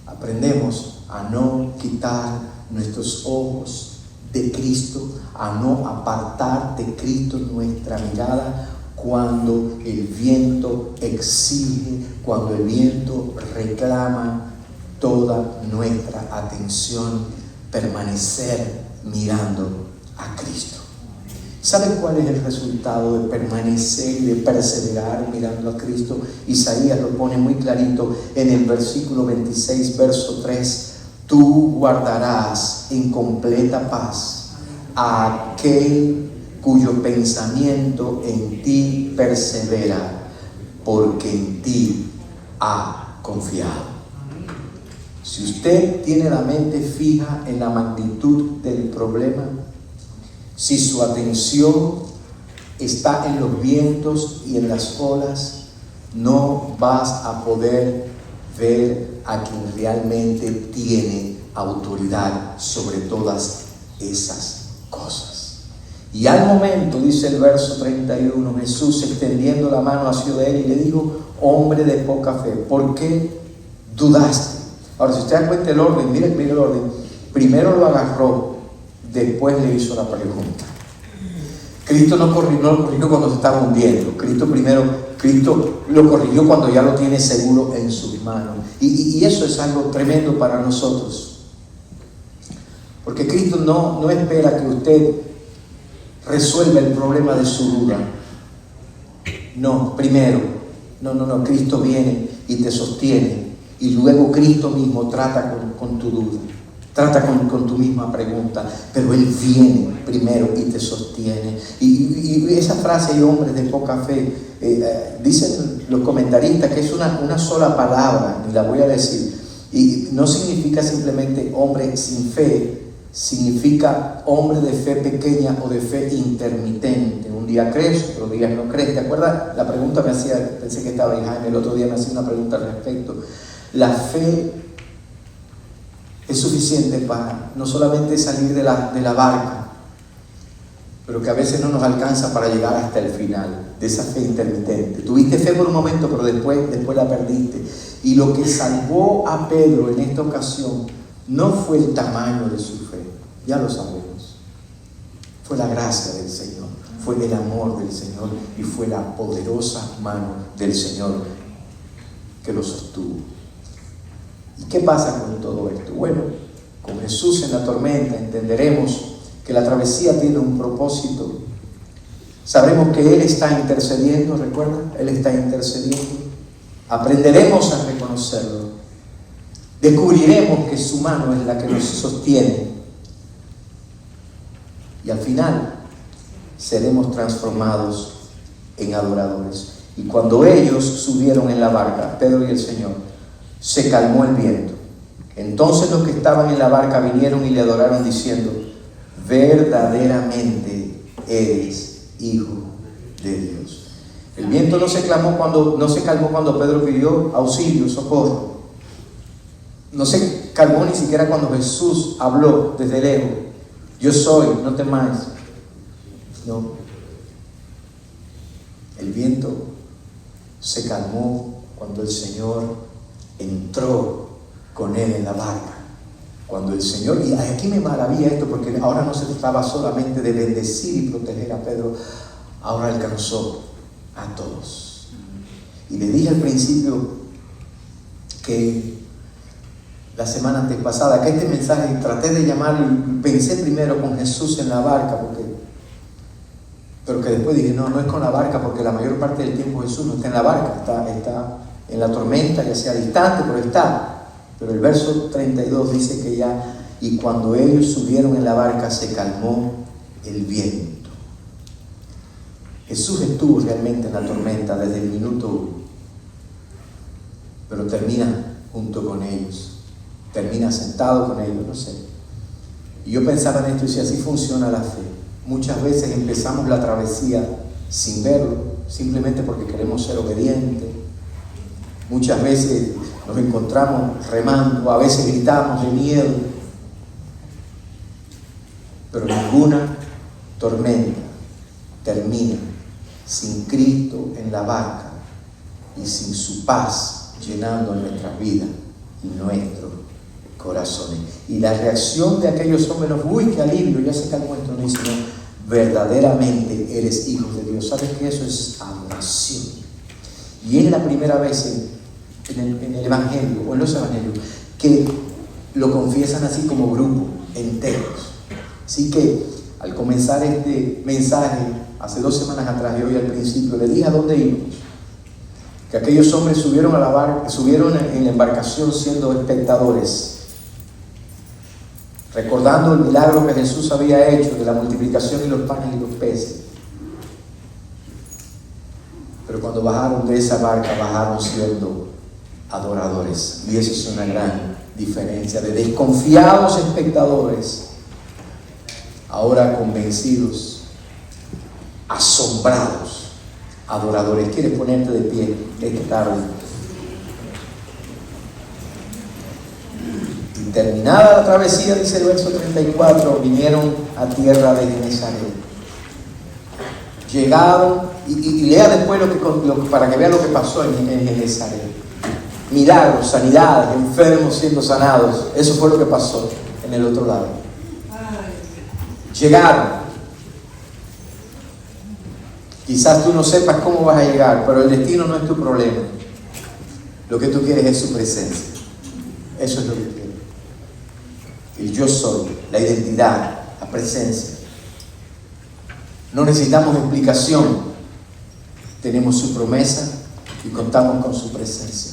[SPEAKER 1] Aprendemos a no quitar nuestros ojos de Cristo, a no apartar de Cristo nuestra mirada cuando el viento exige, cuando el viento reclama toda nuestra atención, permanecer mirando a Cristo. ¿Saben cuál es el resultado de permanecer y de perseverar mirando a Cristo? Isaías lo pone muy clarito en el versículo 26, verso 3. Tú guardarás en completa paz a aquel cuyo pensamiento en ti persevera, porque en ti ha confiado. Si usted tiene la mente fija en la magnitud del problema, si su atención está en los vientos y en las olas, no vas a poder ver a quien realmente tiene autoridad sobre todas esas cosas. Y al momento, dice el verso 31, Jesús extendiendo la mano hacia él y le dijo: hombre de poca fe, ¿por qué dudaste? Ahora, si usted da cuenta el orden, mire el orden. Primero lo agarró, después le hizo la pregunta. Cristo no corrigió cuando se estaba hundiendo. Cristo lo corrigió cuando ya lo tiene seguro en sus manos. Y eso es algo tremendo para nosotros. Porque Cristo no espera que usted resuelva el problema de su duda. No, primero. No, Cristo viene y te sostiene. Y luego Cristo mismo trata con tu duda. Trata con tu misma pregunta, pero Él viene primero y te sostiene. Y esa frase, hay hombres de poca fe, dicen los comentaristas que es una sola palabra, ni la voy a decir. Y no significa simplemente hombre sin fe, significa hombre de fe pequeña o de fe intermitente. Un día crees, otro día no crees. ¿Te acuerdas? La pregunta me hacía, pensé que estaba en Jaime, el otro día me hacía una pregunta al respecto. La fe es suficiente para no solamente salir de la barca, pero que a veces no nos alcanza para llegar hasta el final de esa fe intermitente. Tuviste fe por un momento, pero después la perdiste. Y lo que salvó a Pedro en esta ocasión no fue el tamaño de su fe, ya lo sabemos. Fue la gracia del Señor, fue el amor del Señor y fue la poderosa mano del Señor que lo sostuvo. ¿Y qué pasa con todo esto? Bueno, con Jesús en la tormenta entenderemos que la travesía tiene un propósito. Sabremos que Él está intercediendo, ¿recuerdan? Él está intercediendo. Aprenderemos a reconocerlo. Descubriremos que su mano es la que nos sostiene. Y al final seremos transformados en adoradores. Y cuando ellos subieron en la barca, Pedro y el Señor, se calmó el viento. Entonces los que estaban en la barca vinieron y le adoraron diciendo: verdaderamente eres Hijo de Dios. El viento no se calmó cuando Pedro pidió auxilio, socorro. No se calmó ni siquiera cuando Jesús habló desde lejos: yo soy, no temáis. No. El viento se calmó cuando el Señor entró con él en la barca. Cuando el Señor, y aquí me maravilla esto, porque ahora no se trataba solamente de bendecir y proteger a Pedro, ahora alcanzó a todos. Y le dije al principio que la semana antepasada, que este mensaje traté de llamarlo, y pensé primero con Jesús en la barca, porque Pero que después dije, no es con la barca, porque la mayor parte del tiempo Jesús no está en la barca, está en la tormenta, ya sea distante, pero está. Pero el verso 32 dice que ya, y cuando ellos subieron en la barca se calmó el viento. Jesús estuvo realmente en la tormenta desde el minuto 1, pero termina junto con ellos, termina sentado con ellos, no sé. Y yo pensaba en esto y decía, así funciona la fe. Muchas veces empezamos la travesía sin verlo, simplemente porque queremos ser obedientes. Muchas veces nos encontramos remando, a veces gritamos de miedo, pero ninguna tormenta termina sin Cristo en la barca y sin su paz llenando nuestras vidas y nuestros corazones. Y la reacción de aquellos hombres no fue, uy, qué alivio, ya se calmó esto, no, sino verdaderamente eres hijo de Dios. ¿Sabes que eso es adoración? Y es la primera vez en el Evangelio, o en los Evangelios, que lo confiesan así como grupo, enteros. Así que al comenzar este mensaje, hace 2 semanas atrás, y hoy al principio, le dije a dónde íbamos. Que aquellos hombres subieron a la barca, subieron en la embarcación siendo espectadores, recordando el milagro que Jesús había hecho de la multiplicación de los panes y los peces. Pero cuando bajaron de esa barca, bajaron siendo adoradores. Y eso es una gran diferencia, de desconfiados espectadores, ahora convencidos, asombrados, adoradores. ¿Quieres ponerte de pie esta tarde? Y terminada la travesía, dice el verso 34, vinieron a tierra de Genesaret. Llegaron, y lea después para que vea lo que pasó en Genesaret. Milagros, sanidades, enfermos siendo sanados. Eso fue lo que pasó en el otro lado. Llegaron. Quizás tú no sepas cómo vas a llegar, pero el destino no es tu problema. Lo que tú quieres es su presencia. Eso es lo que quieres. El yo soy, la identidad, la presencia. No necesitamos explicación. Tenemos su promesa y contamos con su presencia.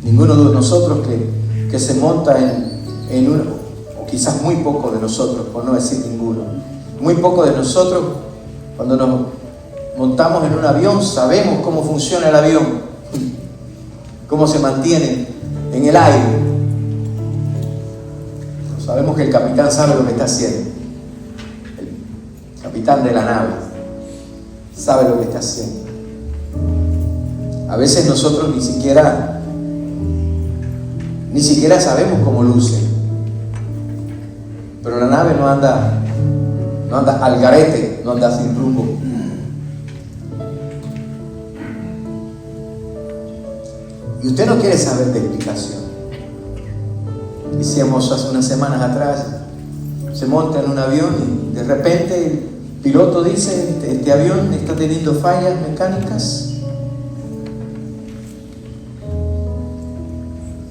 [SPEAKER 1] Ninguno de nosotros que se monta en uno, o quizás muy poco de nosotros, por no decir ninguno, muy poco de nosotros, cuando nos montamos en un avión, sabemos cómo funciona el avión, cómo se mantiene en el aire. Sabemos que el capitán sabe lo que está haciendo. El capitán de la nave sabe lo que está haciendo. A veces nosotros ni siquiera sabemos cómo luce. Pero la nave no anda al garete, no anda sin rumbo. Y usted no quiere saber de explicación. Decíamos hace unas semanas atrás, se monta en un avión y de repente el piloto dice, este avión está teniendo fallas mecánicas.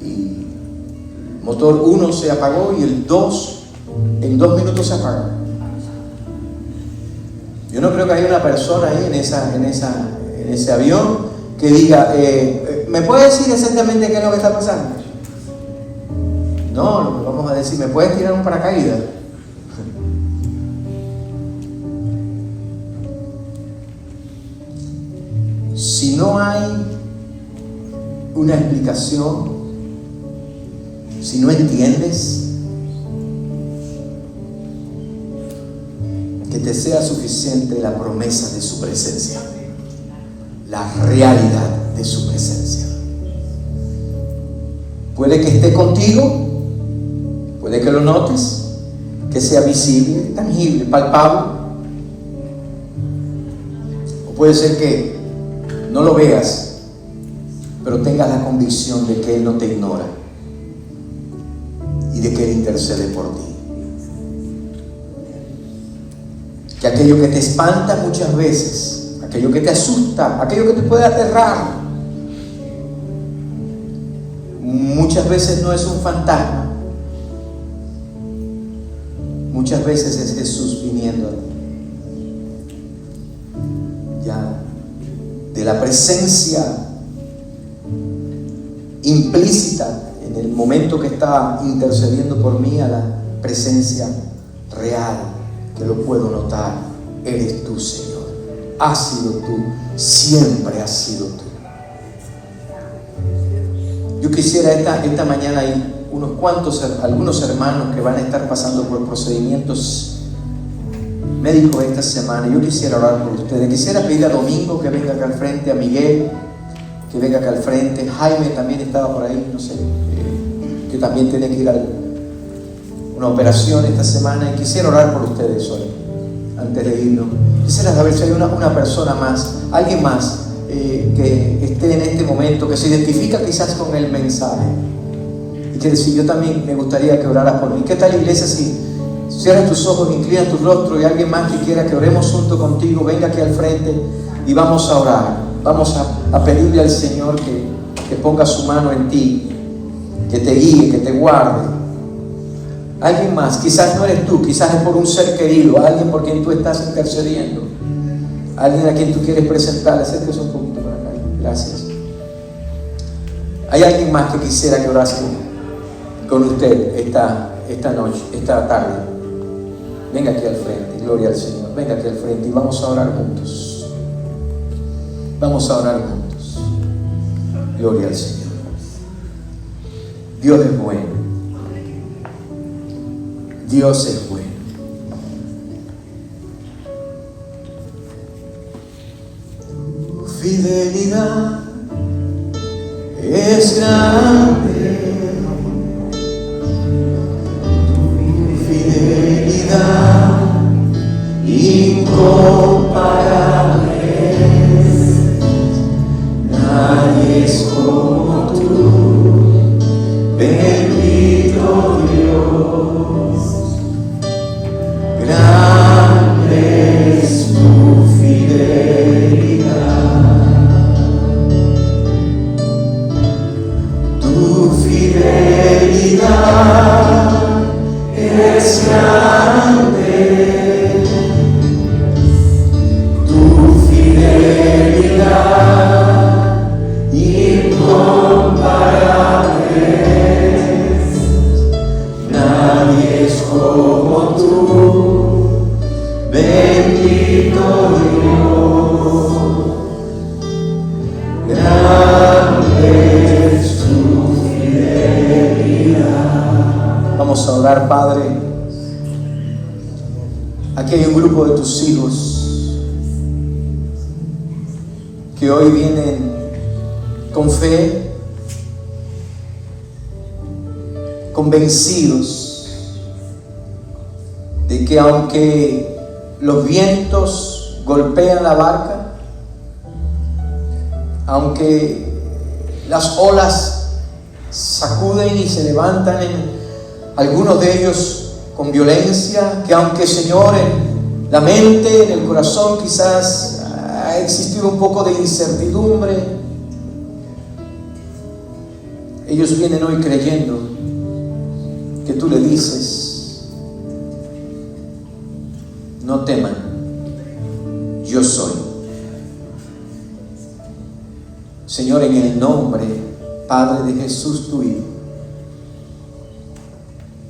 [SPEAKER 1] Y el motor 1 se apagó y el 2 en 2 minutos se apagó. Yo no creo que haya una persona ahí en ese avión que diga, ¿me puede decir exactamente qué es lo que está pasando? No, lo que vamos a decir, ¿me puedes tirar un paracaídas? Si no hay una explicación, si no entiendes, que te sea suficiente la promesa de su presencia, la realidad de su presencia. Puede que esté contigo, puede que lo notes, que sea visible, tangible, palpable, o puede ser que no lo veas, pero tengas la convicción de que Él no te ignora y de que Él intercede por ti. Que aquello que te espanta muchas veces, aquello que te asusta, aquello que te puede aterrar, muchas veces no es un fantasma, muchas veces es Jesús viniendo a ti. ya de la presencia implícita en el momento que está intercediendo por mí a la presencia real, que lo puedo notar. Eres tú, Señor. Has sido tú, siempre has sido tú. Yo quisiera esta mañana hay algunos hermanos que van a estar pasando por procedimientos médicos esta semana. Yo quisiera orar por ustedes. Quisiera pedir a Domingo que venga acá al frente, a Miguel que venga acá al frente. Jaime también estaba por ahí, no sé, que también tiene que ir a una operación esta semana. Y quisiera orar por ustedes hoy, antes de irnos. Quisiera saber si hay una persona más, alguien más que esté en este momento, que se identifica quizás con el mensaje y que decir: yo también me gustaría que oraras por mí. ¿Qué tal, iglesia, si cierras tus ojos, inclinas tu rostro, y alguien más que quiera que oremos junto contigo, venga aquí al frente y vamos a orar? Vamos a pedirle al Señor que ponga su mano en ti, que te guíe, que te guarde. Alguien más, quizás no eres tú, quizás es por un ser querido, alguien por quien tú estás intercediendo, alguien a quien tú quieres presentar. Acérquese un poquito para acá. Gracias. Hay alguien más que quisiera que orase con usted esta noche, esta tarde. Venga aquí al frente, gloria al Señor. Venga aquí al frente y vamos a orar juntos. Vamos a orar juntos. Gloria al Señor. Dios es bueno. Dios es bueno. Tu fidelidad es grande. Tu fidelidad incomparable. Nadie es como tú, bendito Dios. Grande es tu fidelidad. Tu fidelidad es grande. Tu fidelidad incomparable. Nadie es como tú, bendito Dios. Grande es tu fidelidad. Vamos a orar, Padre. Aquí hay un grupo de tus hijos que hoy vienen con fe, convencidos de que aunque los vientos golpean la barca, aunque las olas sacuden y se levantan en algunos de ellos con violencia, que aunque, Señor, en la mente, en el corazón quizás ha existido un poco de incertidumbre, ellos vienen hoy creyendo que tú le dices: no teman, yo soy. Señor, en el nombre, Padre, de Jesús tu Hijo,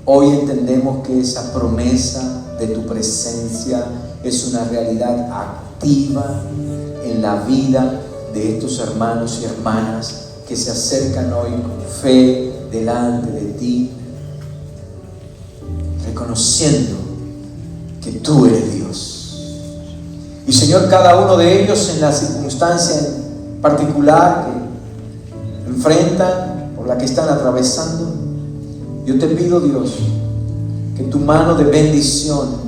[SPEAKER 1] hoy entendemos que esa promesa de tu presencia es una realidad activa en la vida de estos hermanos y hermanas que se acercan hoy con fe delante de ti, reconociendo que tú eres Dios. Y, Señor, cada uno de ellos en la circunstancia en particular que enfrentan, por la que están atravesando, yo te pido, Dios, que tu mano de bendición,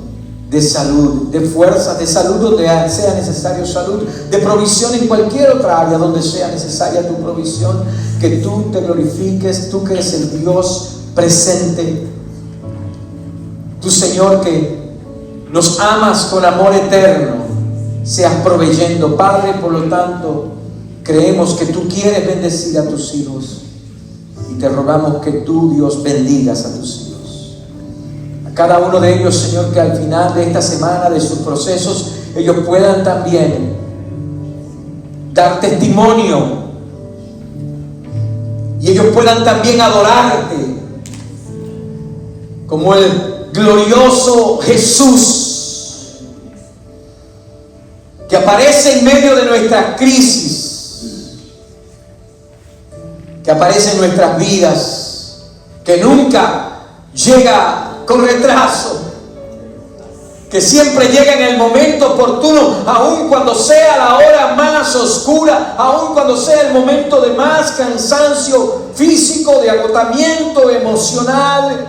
[SPEAKER 1] de salud, de fuerza, de salud donde sea necesario salud, de provisión en cualquier otra área donde sea necesaria tu provisión, que tú te glorifiques, tú que eres el Dios presente, tú, Señor, que nos amas con amor eterno, seas proveyendo, Padre. Por lo tanto, creemos que tú quieres bendecir a tus hijos y te rogamos que tú, Dios, bendigas a tus hijos. Cada uno de ellos, Señor, que al final de esta semana, de sus procesos, ellos puedan también dar testimonio y ellos puedan también adorarte como el glorioso Jesús que aparece en medio de nuestras crisis, que aparece en nuestras vidas, que nunca llega con retraso, que siempre llega en el momento oportuno, aun cuando sea la hora más oscura, aun cuando sea el momento de más cansancio físico, de agotamiento emocional.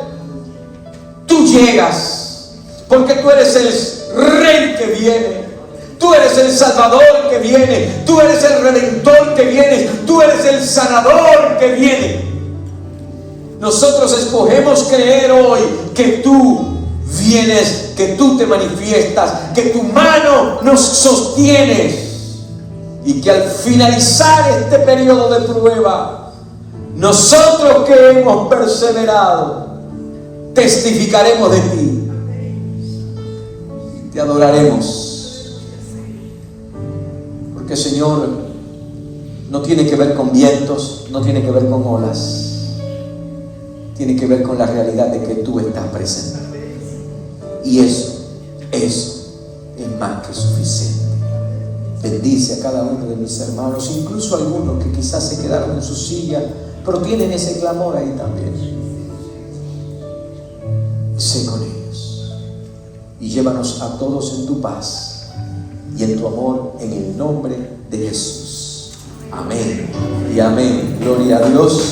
[SPEAKER 1] Tú llegas, porque tú eres el Rey que viene, tú eres el Salvador que viene, tú eres el Redentor que viene, tú eres el Sanador que viene. Nosotros escogemos creer hoy que tú vienes, que tú te manifiestas, que tu mano nos sostienes y que al finalizar este periodo de prueba, nosotros que hemos perseverado, testificaremos de ti, te adoraremos, porque Señor, no tiene que ver con vientos, no tiene que ver con olas, tiene que ver con la realidad de que tú estás presente. Y eso es más que suficiente. Bendice a cada uno de mis hermanos, incluso algunos que quizás se quedaron en su silla, pero tienen ese clamor ahí también. Sé con ellos y llévanos a todos en tu paz y en tu amor, en el nombre de Jesús. Amén y amén. Gloria a Dios.